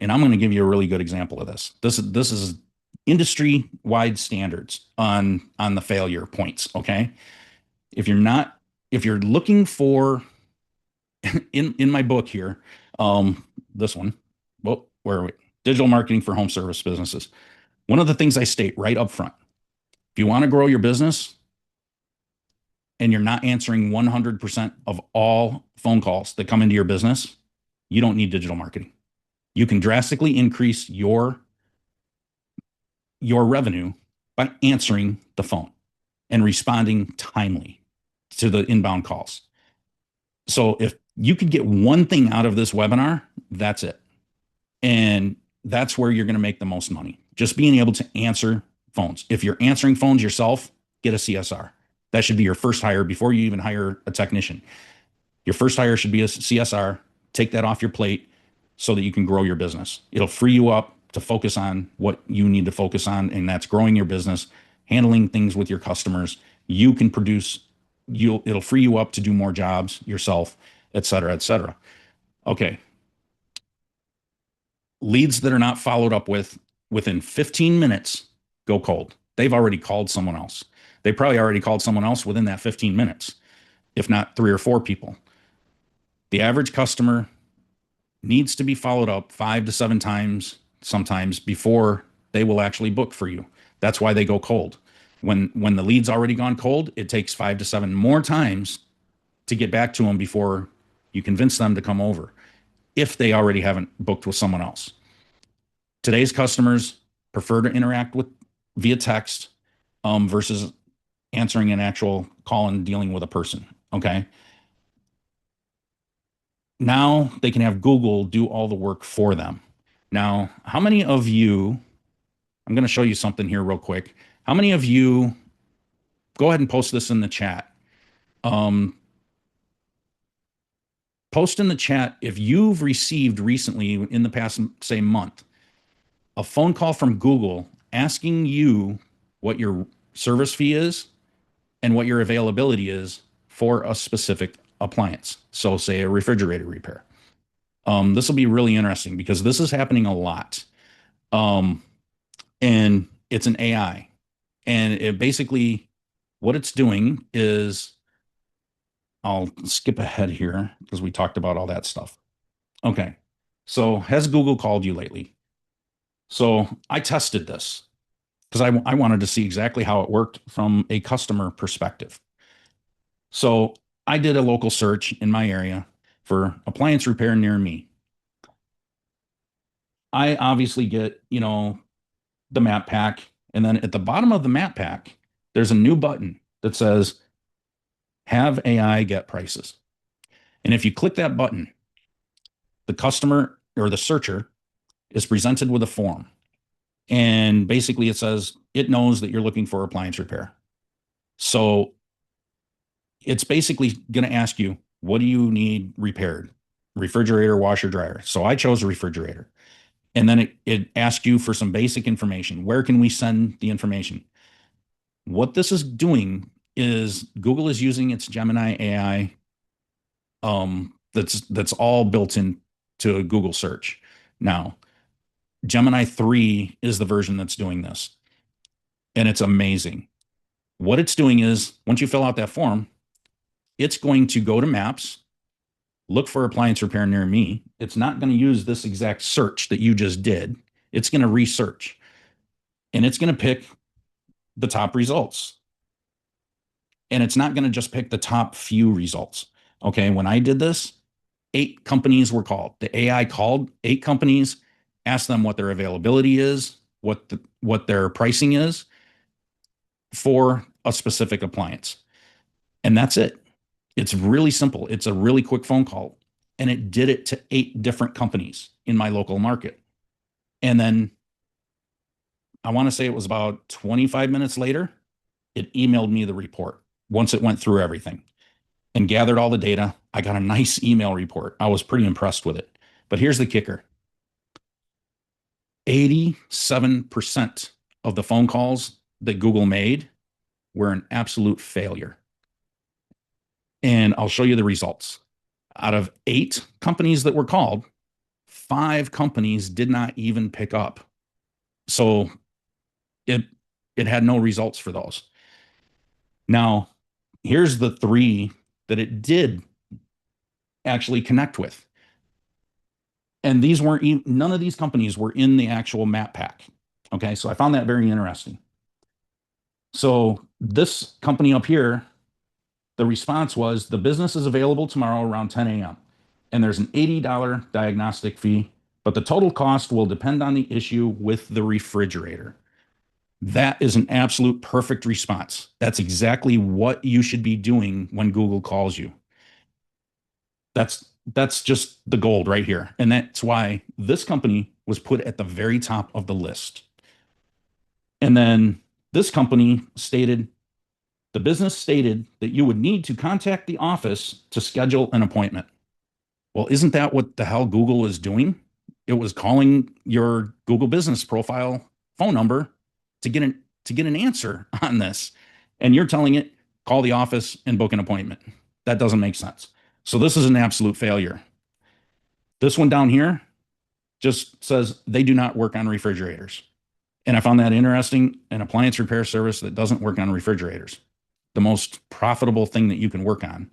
[SPEAKER 1] And I'm going to give you a really good example of this. This is industry wide standards on the failure points. Okay. If you're not, if you're looking for in my book here, this one, well, where are we? Digital marketing for home service businesses. One of the things I state right up front, if you want to grow your business and you're not answering 100% of all phone calls that come into your business, you don't need digital marketing. You can drastically increase your revenue by answering the phone and responding timely to the inbound calls. So if you could get one thing out of this webinar, that's it. And that's where you're going to make the most money. Just being able to answer phones. If you're answering phones yourself, get a CSR. That should be your first hire before you even hire a technician. Your first hire should be a CSR. Take that off your plate so that you can grow your business. It'll free you up to focus on what you need to focus on, and that's growing your business, handling things with your customers. You can produce, it'll free you up to do more jobs yourself, et cetera, et cetera. Okay. Leads that are not followed up with within 15 minutes go cold. They've already called someone else. They probably already called someone else within that 15 minutes, if not three or four people. The average customer needs to be followed up 5 to 7 times sometimes before they will actually book for you. That's why they go cold. When the lead's already gone cold, it takes 5 to 7 more times to get back to them before you convince them to come over if they already haven't booked with someone else. Today's customers prefer to interact with via text versus answering an actual call and dealing with a person. Okay. Now they can have Google do all the work for them. Now, how many of you, I'm going to show you something here real quick. How many of you, go ahead and post this in the chat. Um, Post in the chat if you've received recently in the past, say, month, a phone call from Google asking you what your service fee is and what your availability is for a specific appliance. So, say a refrigerator repair. This will be really interesting because this is happening a lot. Um, and it's an AI. And it basically, what it's doing is, I'll skip ahead here because we talked about all that stuff. Okay. So has Google called you lately? So I tested this because I wanted to see exactly how it worked from a customer perspective. So I did a local search in my area for appliance repair near me. I obviously get, the map pack. And then at the bottom of the map pack, there's a new button that says have AI get prices. And if you click that button, the customer or the searcher is presented with a form. And basically it says it knows that you're looking for appliance repair. So it's basically going to ask you, what do you need repaired? Refrigerator, washer, dryer. So I chose a refrigerator. And then it asks you for some basic information. Where can we send the information? What this is doing is Google is using its Gemini AI, that's all built into Google search. Now, Gemini 3 is the version that's doing this, and it's amazing. What it's doing is once you fill out that form, it's going to go to maps, look for appliance repair near me. It's not going to use this exact search that you just did. It's going to research, and it's going to pick the top results. And it's not going to just pick the top few results. Okay. When I did this, 8 companies were called. The AI called 8 companies, asked them what their availability is, what their pricing is for a specific appliance. And that's it. It's really simple. It's a really quick phone call. And it did it to 8 different companies in my local market. And then I want to say it was about 25 minutes later, it emailed me the report once it went through everything and gathered all the data. I got a nice email report. I was pretty impressed with it. But here's the kicker: 87% of the phone calls that Google made were an absolute failure. And I'll show you the results. Out of 8 companies that were called, 5 companies did not even pick up. So it it had no results for those. Now, here's the 3 that it did actually connect with. And these weren't even, none of these companies were in the actual map pack. Okay, so I found that very interesting. So this company up here, the response was the business is available tomorrow around 10 a.m. And there's an $80 diagnostic fee, but the total cost will depend on the issue with the refrigerator. That is an absolute perfect response. That's exactly what you should be doing when Google calls you. That's just the gold right here. And that's why this company was put at the very top of the list. And then this company stated the business stated that you would need to contact the office to schedule an appointment. Well, isn't that what the hell Google is doing? It was calling your Google business profile phone number to get an answer on this. And you're telling it, call the office and book an appointment. That doesn't make sense. So this is an absolute failure. This one down here just says they do not work on refrigerators. And I found that interesting. An appliance repair service that doesn't work on refrigerators, the most profitable thing that you can work on,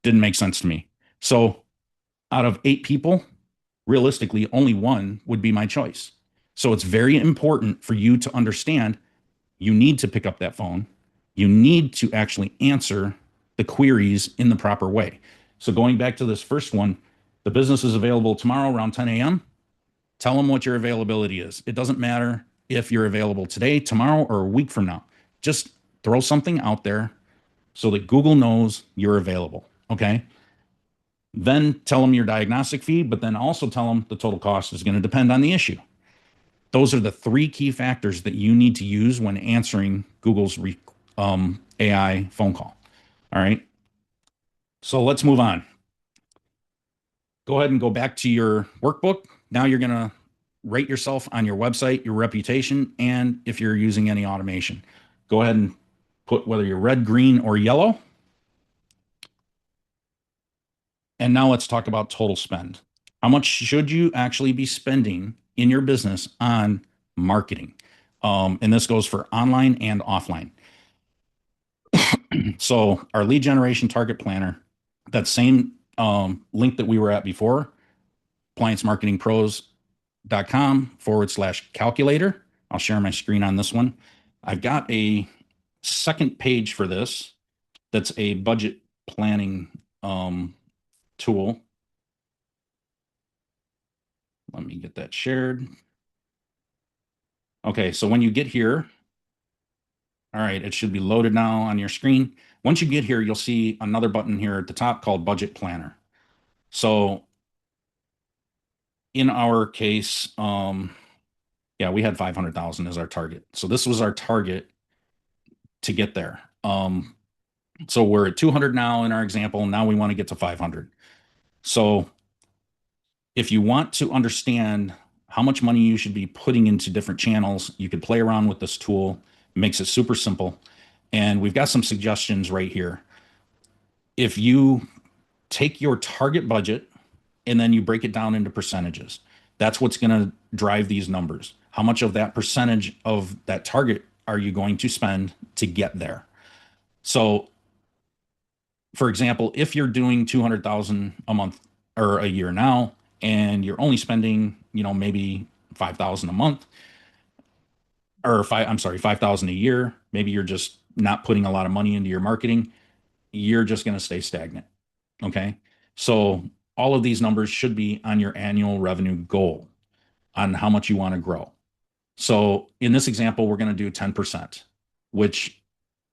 [SPEAKER 1] didn't make sense to me. So out of 8 people, realistically, only one would be my choice. So it's very important for you to understand you need to pick up that phone. You need to actually answer the queries in the proper way. So going back to this first one, the business is available tomorrow around 10 a.m. Tell them what your availability is. It doesn't matter if you're available today, tomorrow, or a week from now. Just throw something out there so that Google knows you're available. Okay. Then tell them your diagnostic fee, but then also tell them the total cost is going to depend on the issue. Those are the 3 key factors that you need to use when answering Google's AI phone call. All right. So let's move on. Go ahead and go back to your workbook. Now you're going to rate yourself on your website, your reputation, and if you're using any automation. Go ahead and put whether you're red, green, or yellow. And now let's talk about total spend. How much should you actually be spending in your business on marketing? And this goes for online and offline. So our lead generation target planner, that same link that we were at before, appliancemarketingpros.com/calculator. I'll share my screen on this one. I've got a second page for this that's a budget planning tool. Let me get that shared. Okay, so when you get here, all right, it should be loaded now on your screen. Once you get here, you'll see another button here at the top called Budget Planner. So in our case, yeah, we had 500,000 as our target. So this was our target to get there. So we're at 200 now in our example. Now we want to get to 500. So if you want to understand how much money you should be putting into different channels, you could play around with this tool. It makes it super simple. And we've got some suggestions right here. If you take your target budget and then you break it down into percentages, that's what's going to drive these numbers. How much of that percentage of that target are you going to spend to get there? So, for example, if you're doing 200,000 a month or a year now, and you're only spending, maybe 5,000 a month, or I'm sorry, 5,000 a year, maybe you're just not putting a lot of money into your marketing, you're just going to stay stagnant. Okay. So all of these numbers should be on your annual revenue goal on how much you want to grow. So in this example, we're going to do 10%, which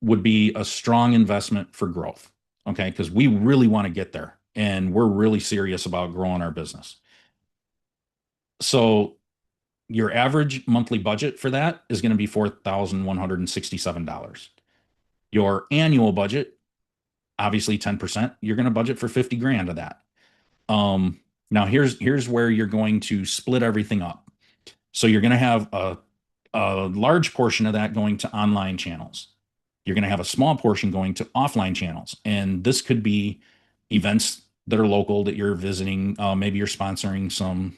[SPEAKER 1] would be a strong investment for growth. Okay. Because we really want to get there and we're really serious about growing our business. So your average monthly budget for that is going to be $4,167. Your annual budget, obviously 10%, you're going to budget for 50 grand of that. Now here's where you're going to split everything up. So you're going to have a large portion of that going to online channels. You're going to have a small portion going to offline channels. And this could be events that are local that you're visiting. Maybe you're sponsoring some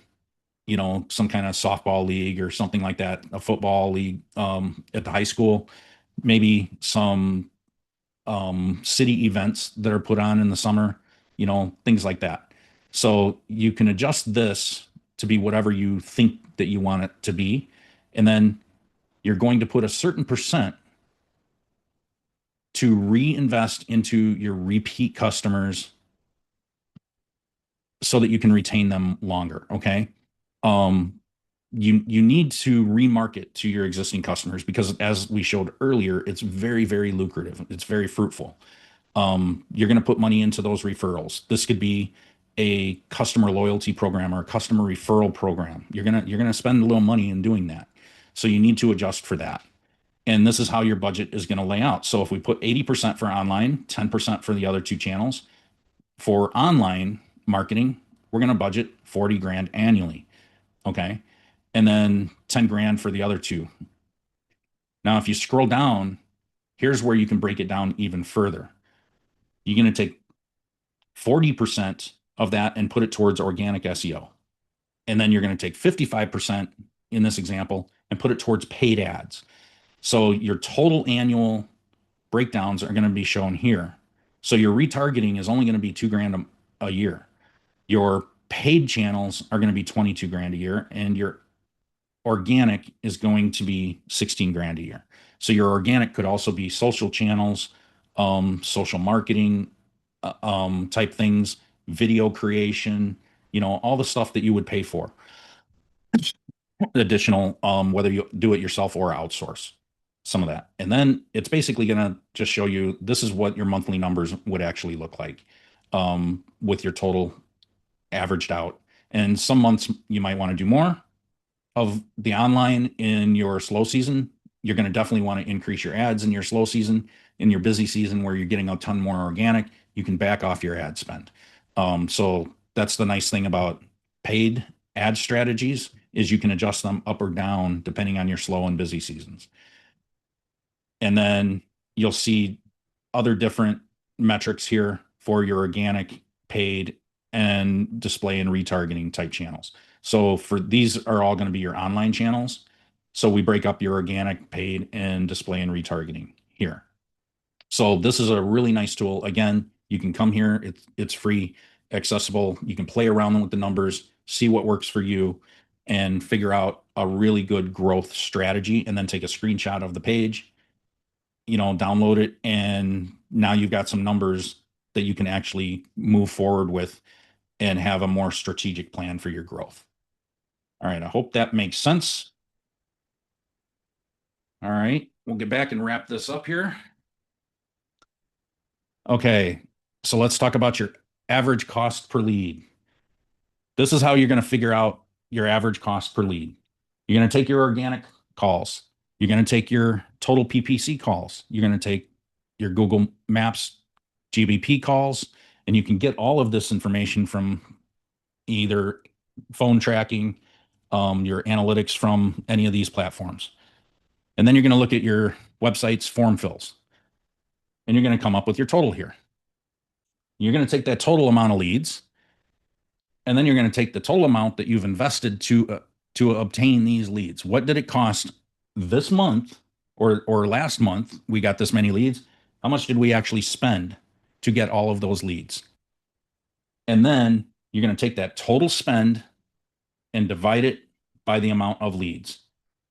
[SPEAKER 1] kind of softball league or something like that, a football league at the high school, maybe some city events that are put on in the summer, things like that. So you can adjust this to be whatever you think that you want it to be. And then you're going to put a certain percent to reinvest into your repeat customers so that you can retain them longer. Okay. You need to remarket to your existing customers because as we showed earlier, it's very, very lucrative. It's very fruitful. You're going to put money into those referrals. This could be a customer loyalty program or a customer referral program. You're going to spend a little money in doing that. So you need to adjust for that. And this is how your budget is going to lay out. So if we put 80% for online, 10% for the other two channels, for online marketing, we're going to budget 40 grand annually. Okay. And then 10 grand for the other two. Now, if you scroll down, here's where you can break it down even further. You're going to take 40% of that and put it towards organic SEO. And then you're going to take 55% in this example and put it towards paid ads. So your total annual breakdowns are going to be shown here. So your retargeting is only going to be 2 grand a year. Your paid channels are going to be 22 grand a year, and your organic is going to be 16 grand a year. So your organic could also be social channels, social marketing type things, video creation, all the stuff that you would pay for. Additional, whether you do it yourself or outsource some of that. And then it's basically going to just show you this is what your monthly numbers would actually look like with your total averaged out. And some months you might want to do more of the online in your slow season. You're going to definitely want to increase your ads in your slow season. In your busy season where you're getting a ton more organic, you can back off your ad spend. So that's the nice thing about paid ad strategies is you can adjust them up or down depending on your slow and busy seasons. And then you'll see other different metrics here for your organic, paid, and display and retargeting type channels. So for these are all going to be your online channels. So we break up your organic, paid, and display and retargeting here. So this is a really nice tool. Again, you can come here. It's free, accessible. You can play around with the numbers, see what works for you, and figure out a really good growth strategy, and then take a screenshot of the page, download it, and now you've got some numbers that you can actually move forward with and have a more strategic plan for your growth. All right, I hope that makes sense. All right, we'll get back and wrap this up here. Okay, so let's talk about your average cost per lead. This is how you're going to figure out your average cost per lead. You're going to take your organic calls. You're going to take your total PPC calls. You're going to take your Google Maps GBP calls, and you can get all of this information from either phone tracking, your analytics from any of these platforms. And then you're going to look at your website's form fills, and you're going to come up with your total here. You're going to take that total amount of leads, and then you're going to take the total amount that you've invested to obtain these leads. What did it cost this month or last month? We got this many leads. How much did we actually spend to get all of those leads? And then you're going to take that total spend and divide it by the amount of leads.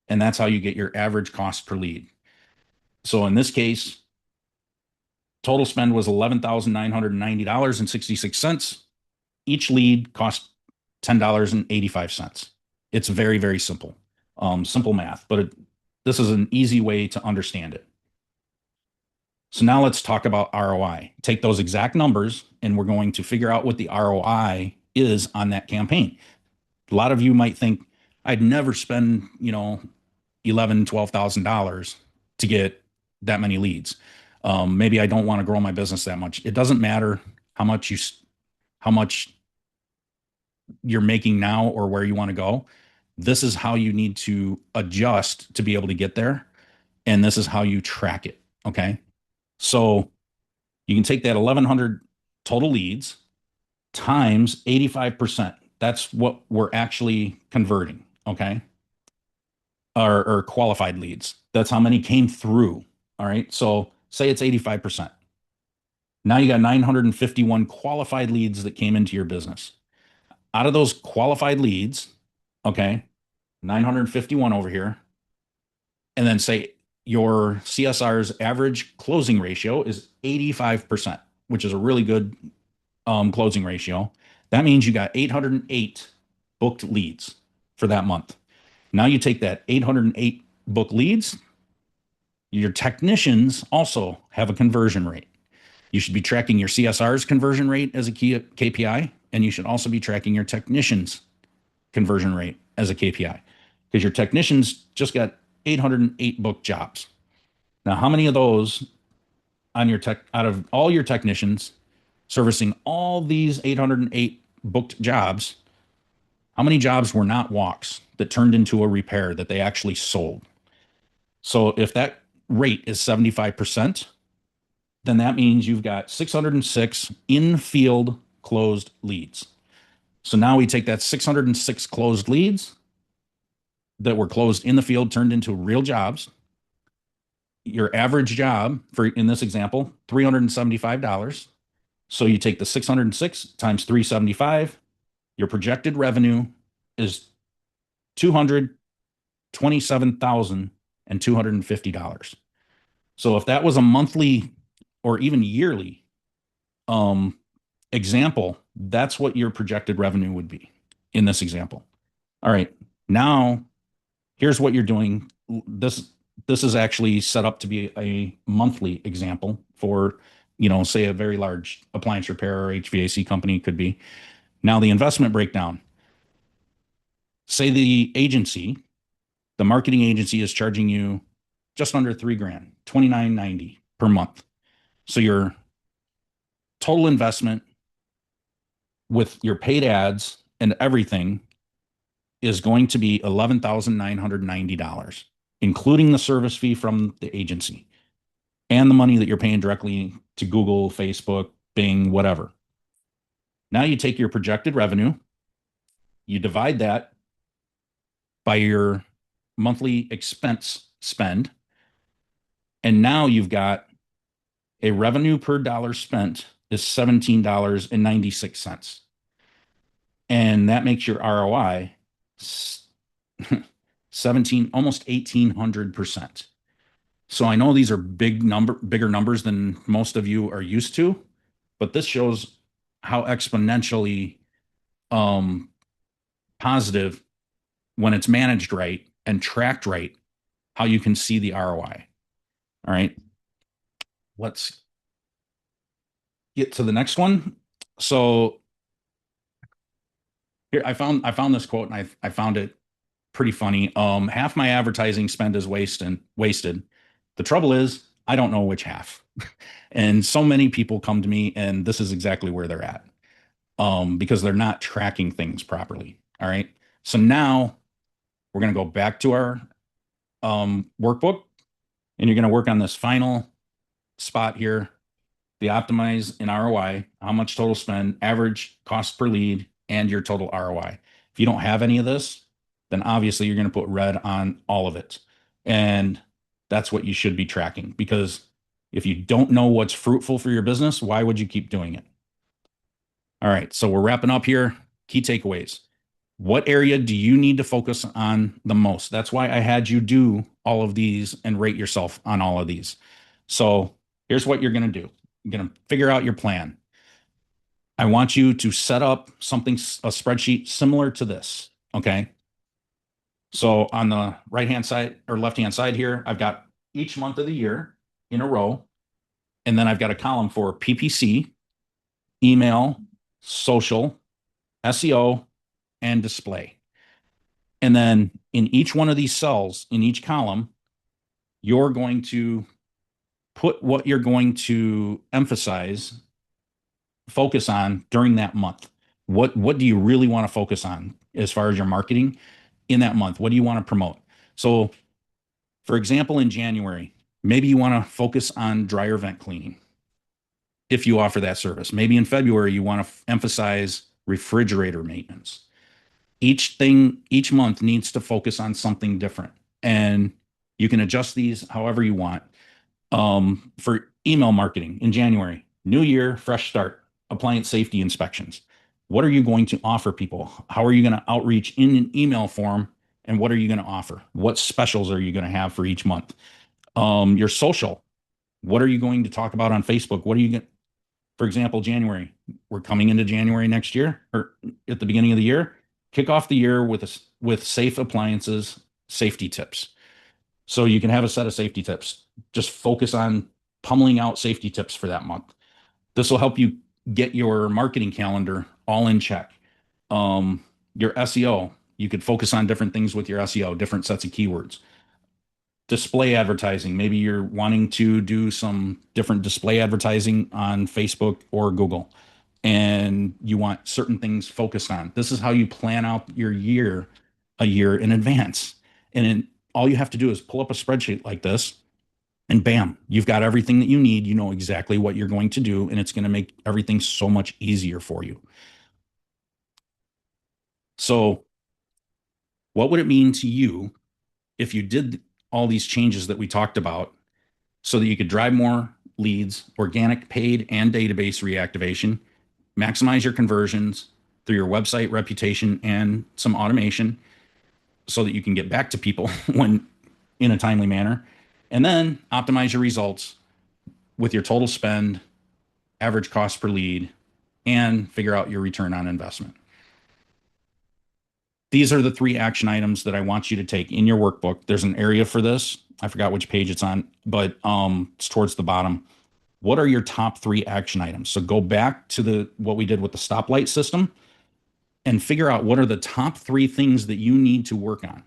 [SPEAKER 1] And that's how you get your average cost per lead. So in this case, total spend was $11,990.66. Each lead cost $10.85. It's very, very simple. Simple math, but this is an easy way to understand it. So now let's talk about ROI. Take those exact numbers, and we're going to figure out what the ROI is on that campaign. A lot of you might think, I'd never spend, $11,000, $12,000 to get that many leads. Maybe I don't want to grow my business that much. It doesn't matter how much you're making now or where you want to go. This is how you need to adjust to be able to get there. And this is how you track it. Okay. So you can take that 1,100 total leads times 85%. That's what we're actually converting. Okay. Or qualified leads. That's how many came through. All right. So say it's 85%. Now you got 951 qualified leads that came into your business. Out of those qualified leads, okay, 951 over here, and then say your CSR's average closing ratio is 85%, which is a really good closing ratio. That means you got 808 booked leads for that month. Now you take that 808 booked leads, your technicians also have a conversion rate. You should be tracking your CSR's conversion rate as a key KPI, and you should also be tracking your technicians' conversion rate as a KPI, because your technicians just got 808 booked jobs. Now, how many of those out of all your technicians servicing all these 808 booked jobs, how many jobs were not walks that turned into a repair that they actually sold? So if that rate is 75%, then that means you've got 606 in-field closed leads. So now we take that 606 closed leads that were closed in the field, turned into real jobs. Your average job for, in this example, $375. So you take the 606 times 375. Your projected revenue is $227,250. So if that was a monthly or even yearly example, that's what your projected revenue would be in this example. All right, now here's what you're doing. This is actually set up to be a monthly example for, say a very large appliance repair or HVAC company could be. Now the investment breakdown. Say the marketing agency is charging you just under $3,000, $29.90 per month. So your total investment with your paid ads and everything is going to be $11,990, including the service fee from the agency and the money that you're paying directly to Google, Facebook, Bing, whatever. Now you take your projected revenue, you divide that by your monthly expense spend, and now you've got a revenue per dollar spent is $17.96. And that makes your ROI 17, almost 1800%. So I know these are bigger numbers than most of you are used to, but this shows how exponentially um, positive when it's managed right and tracked right, how you can see the ROI. All right, let's get to the next one. So here I found this quote and I found it pretty funny. Half my advertising spend is wasted. The trouble is I don't know which half. And so many people come to me and this is exactly where they're at. Because they're not tracking things properly. All right. So now we're going to go back to our workbook and you're going to work on this final spot here, the optimize in ROI, how much total spend, average cost per lead, and your total ROI. If you don't have any of this, then obviously you're going to put red on all of it. And that's what you should be tracking because if you don't know what's fruitful for your business, why would you keep doing it? All right. So we're wrapping up here. Key takeaways. What area do you need to focus on the most? That's why I had you do all of these and rate yourself on all of these. So here's what you're going to do. You're going to figure out your plan. I want you to set up something, a spreadsheet similar to this. Okay. So on the right hand side or left hand side here, I've got each month of the year in a row. And then I've got a column for PPC, email, social, SEO, and display. And then in each one of these cells, in each column, you're going to put what you're going to emphasize, focus on during that month. What do you really want to focus on as far as your marketing in that month? What do you want to promote? So, for example, in January, maybe you want to focus on dryer vent cleaning if you offer that service. Maybe in February, you want to emphasize refrigerator maintenance. Each month needs to focus on something different. And you can adjust these however you want. For email marketing in January, new year, fresh start, appliance safety inspections. What are you going to offer people? How are you going to outreach in an email form? And what are you going to offer? What specials are you going to have for each month? Your social. What are you going to talk about on Facebook? What are you going, for example, January? We're coming into January next year or at the beginning of the year. Kick off the year with safe appliances, safety tips. So you can have a set of safety tips. Just focus on pummeling out safety tips for that month. This will help you get your marketing calendar all in check. Your SEO, you could focus on different things with your SEO, different sets of keywords. Display advertising, maybe you're wanting to do some different display advertising on Facebook or Google, and you want certain things focused on. This is how you plan out your year a year in advance. And in, all you have to do is pull up a spreadsheet like this and bam, you've got everything that you need. You know exactly what you're going to do, and it's going to make everything so much easier for you. So, what would it mean to you if you did all these changes that we talked about so that you could drive more leads, organic, paid, and database reactivation, maximize your conversions through your website reputation and some automation so that you can get back to people when in a timely manner, and then optimize your results with your total spend, average cost per lead, and figure out your return on investment. These are the 3 action items that I want you to take in your workbook. There's an area for this. I forgot which page it's on, but it's towards the bottom. What are your top 3 action items? So go back to what we did with the stoplight system and figure out what are the top 3 things that you need to work on.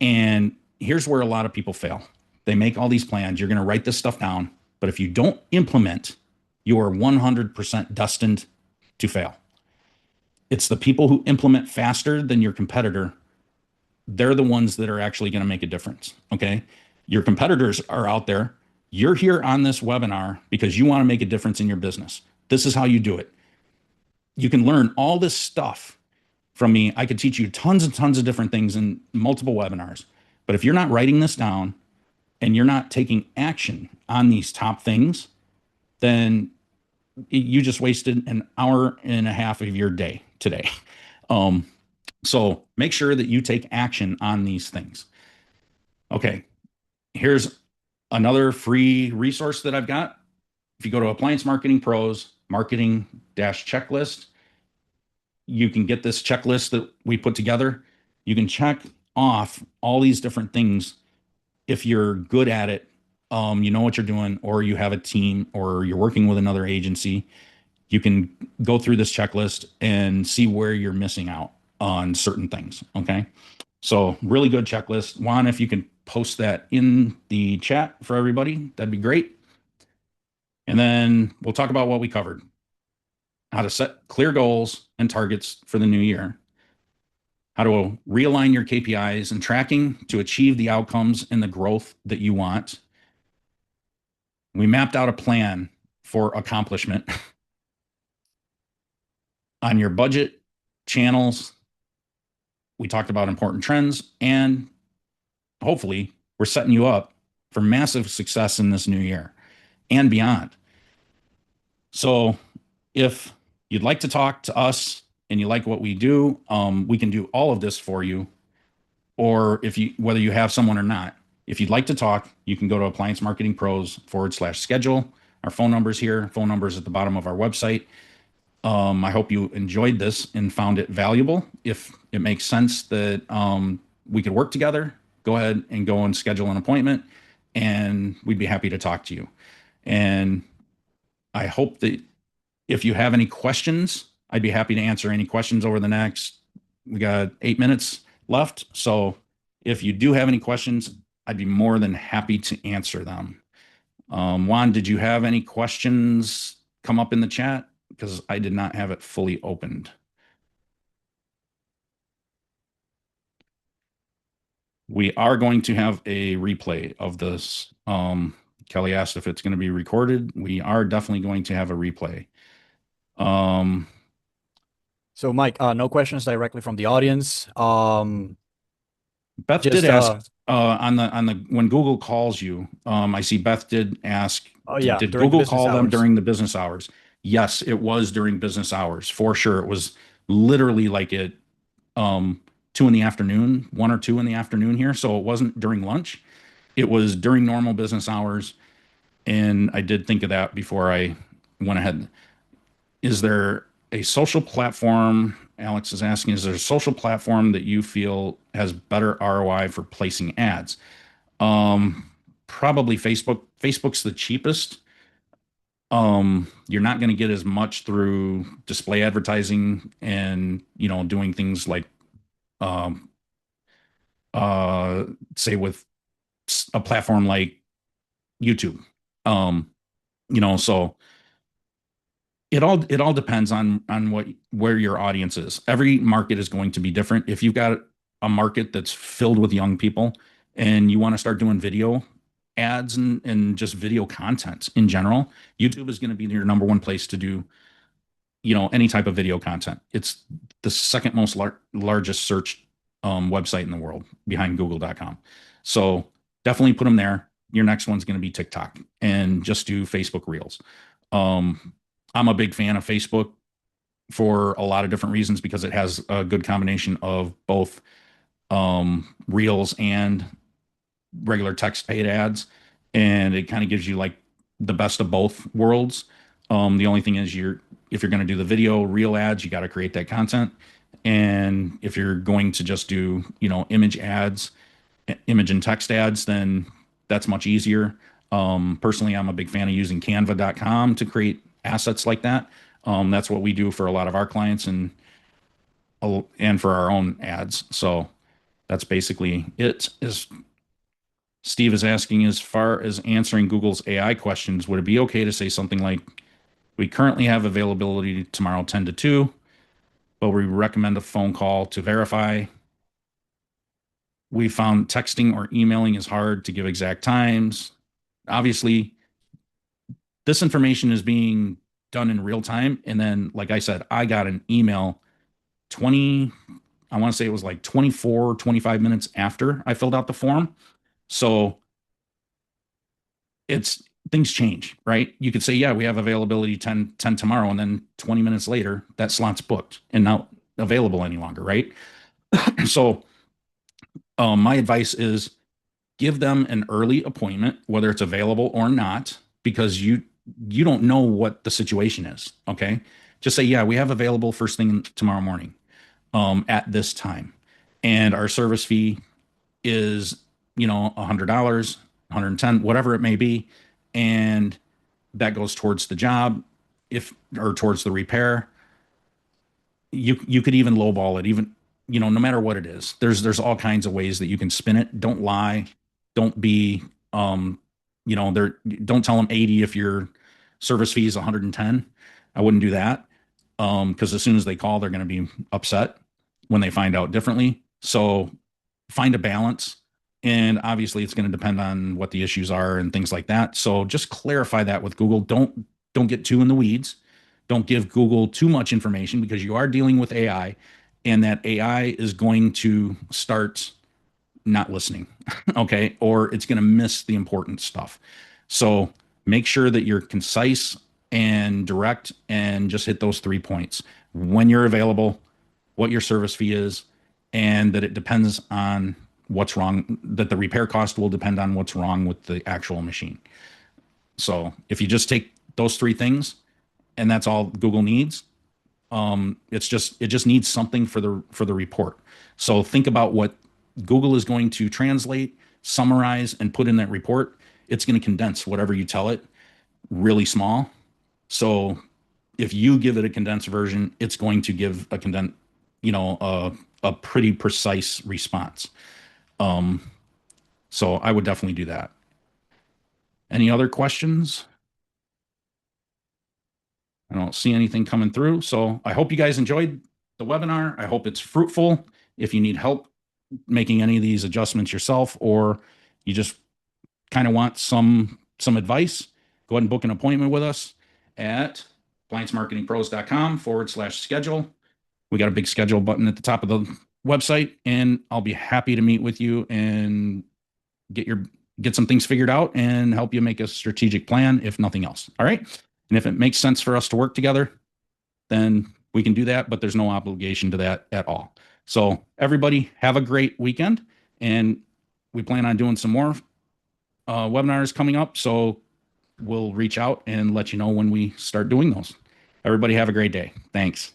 [SPEAKER 1] And here's where a lot of people fail. They make all these plans. You're going to write this stuff down, but if you don't implement, you are 100% destined to fail. It's the people who implement faster than your competitor. They're the ones that are actually going to make a difference. Okay. Your competitors are out there. You're here on this webinar because you want to make a difference in your business. This is how you do it. You can learn all this stuff from me. I could teach you tons and tons of different things in multiple webinars. But if you're not writing this down and you're not taking action on these top things, then you just wasted an hour and a half of your day today. Um, so make sure that you take action on these things. Okay, here's another free resource that I've got. If you go to Appliance Marketing Pros marketing dash checklist, you can get this checklist that we put together. You can check off all these different things if you're good at it, you know what you're doing, or you have a team, or you're working with another agency. You can go through this checklist and see where you're missing out on certain things. Okay. So, really good checklist. Juan, if you can post that in the chat for everybody, that'd be great. And then we'll talk about what we covered: how to set clear goals and targets for the new year, how to realign your KPIs and tracking to achieve the outcomes and the growth that you want. We mapped out a plan for accomplishment on your budget, channels. We talked about important trends, and hopefully we're setting you up for massive success in this new year and beyond. So if you'd like to talk to us and you like what we do, we can do all of this for you. Or if you, whether you have someone or not, if you'd like to talk, you can go to Appliance Marketing Pros /schedule. Our phone number's here. Phone number's at the bottom of our website. I hope you enjoyed this and found it valuable. If it makes sense that we could work together, go ahead and go and schedule an appointment, and we'd be happy to talk to you. And I hope that if you have any questions, I'd be happy to answer any questions over the next, we got 8 minutes left. So if you do have any questions, I'd be more than happy to answer them. Juan, did you have any questions come up in the chat? Because I did not have it fully opened. We are going to have a replay of this. Kelly asked if it's going to be recorded. We are definitely going to have a replay.
[SPEAKER 2] So Mike, no questions directly from the audience.
[SPEAKER 1] Beth did ask on the when Google calls you. I see Beth did ask.
[SPEAKER 2] Oh yeah,
[SPEAKER 1] did
[SPEAKER 2] during
[SPEAKER 1] Google
[SPEAKER 2] business
[SPEAKER 1] call them
[SPEAKER 2] hours.
[SPEAKER 1] during the business hours? Yes, it was during business hours for sure. It was literally like at 2 in the afternoon, 1 or 2 in the afternoon here. So it wasn't during lunch. It was during normal business hours. And I did think of that before I went ahead. Is there a social platform? Alex is asking, is there a social platform that you feel has better ROI for placing ads? Probably Facebook. Facebook's the cheapest. You're not going to get as much through display advertising and, doing things like, um, say with a platform like YouTube. So it all depends on where your audience is. Every market is going to be different. If you've got a market that's filled with young people and you want to start doing video ads and just video content in general, YouTube is going to be your number one place to do, any type of video content. It's the second most largest search website in the world behind google.com. So definitely put them there. Your next one's going to be TikTok, and just do Facebook Reels. I'm a big fan of Facebook for a lot of different reasons because it has a good combination of both Reels and regular text paid ads, and it kind of gives you like the best of both worlds. The only thing is, if you're going to do the video reel ads, you got to create that content, and if you're going to just do image ads, image and text ads, then that's much easier. Personally, I'm a big fan of using canva.com to create assets like that. That's what we do for a lot of our clients and for our own ads. So that's basically it. Steve is asking, as far as answering Google's AI questions, would it be okay to say something like, we currently have availability tomorrow 10 to 2, but we recommend a phone call to verify. We found texting or emailing is hard to give exact times. Obviously, this information is being done in real time. And then, like I said, I got an email 20, I want to say it was like 24, 25 minutes after I filled out the form. So things change, right? You could say, yeah, we have availability 10 tomorrow. And then 20 minutes later, that slot's booked. And now available any longer, right? So my advice is give them an early appointment, whether it's available or not, because you don't know what the situation is. Okay. Just say, yeah, we have available first thing tomorrow morning at this time. And our service fee is, $100, 110, whatever it may be. And that goes towards the job if or towards the repair. You could even lowball it, even no matter what it is. There's all kinds of ways that you can spin it. Don't lie. Don't be there. Don't tell them 80 if your service fee is 110. I wouldn't do that because as soon as they call, they're going to be upset when they find out differently. So find a balance. And obviously, it's going to depend on what the issues are and things like that. So just clarify that with Google. Don't get too in the weeds. Don't give Google too much information because you are dealing with AI, and that AI is going to start not listening, okay, or it's going to miss the important stuff. So make sure that you're concise and direct, and just hit those 3 points: when you're available, what your service fee is, and that it depends on what's wrong, that the repair cost will depend on what's wrong with the actual machine. So if you just take those 3 things and that's all Google needs, it just needs something for the report. So think about what Google is going to translate, summarize, and put in that report. It's going to condense whatever you tell it really small. So if you give it a condensed version, it's going to give a condensed, a pretty precise response. So I would definitely do that. Any other questions? I don't see anything coming through. So I hope you guys enjoyed the webinar. I hope it's fruitful. If you need help making any of these adjustments yourself, or you just kind of want some advice, go ahead and book an appointment with us at appliancemarketingpros.com/schedule. We got a big schedule button at the top of the website, and I'll be happy to meet with you and get some things figured out and help you make a strategic plan, if nothing else. All right. And if it makes sense for us to work together, then we can do that, but there's no obligation to that at all. So everybody have a great weekend, and we plan on doing some more webinars coming up. So we'll reach out and let you know when we start doing those. Everybody have a great day. Thanks.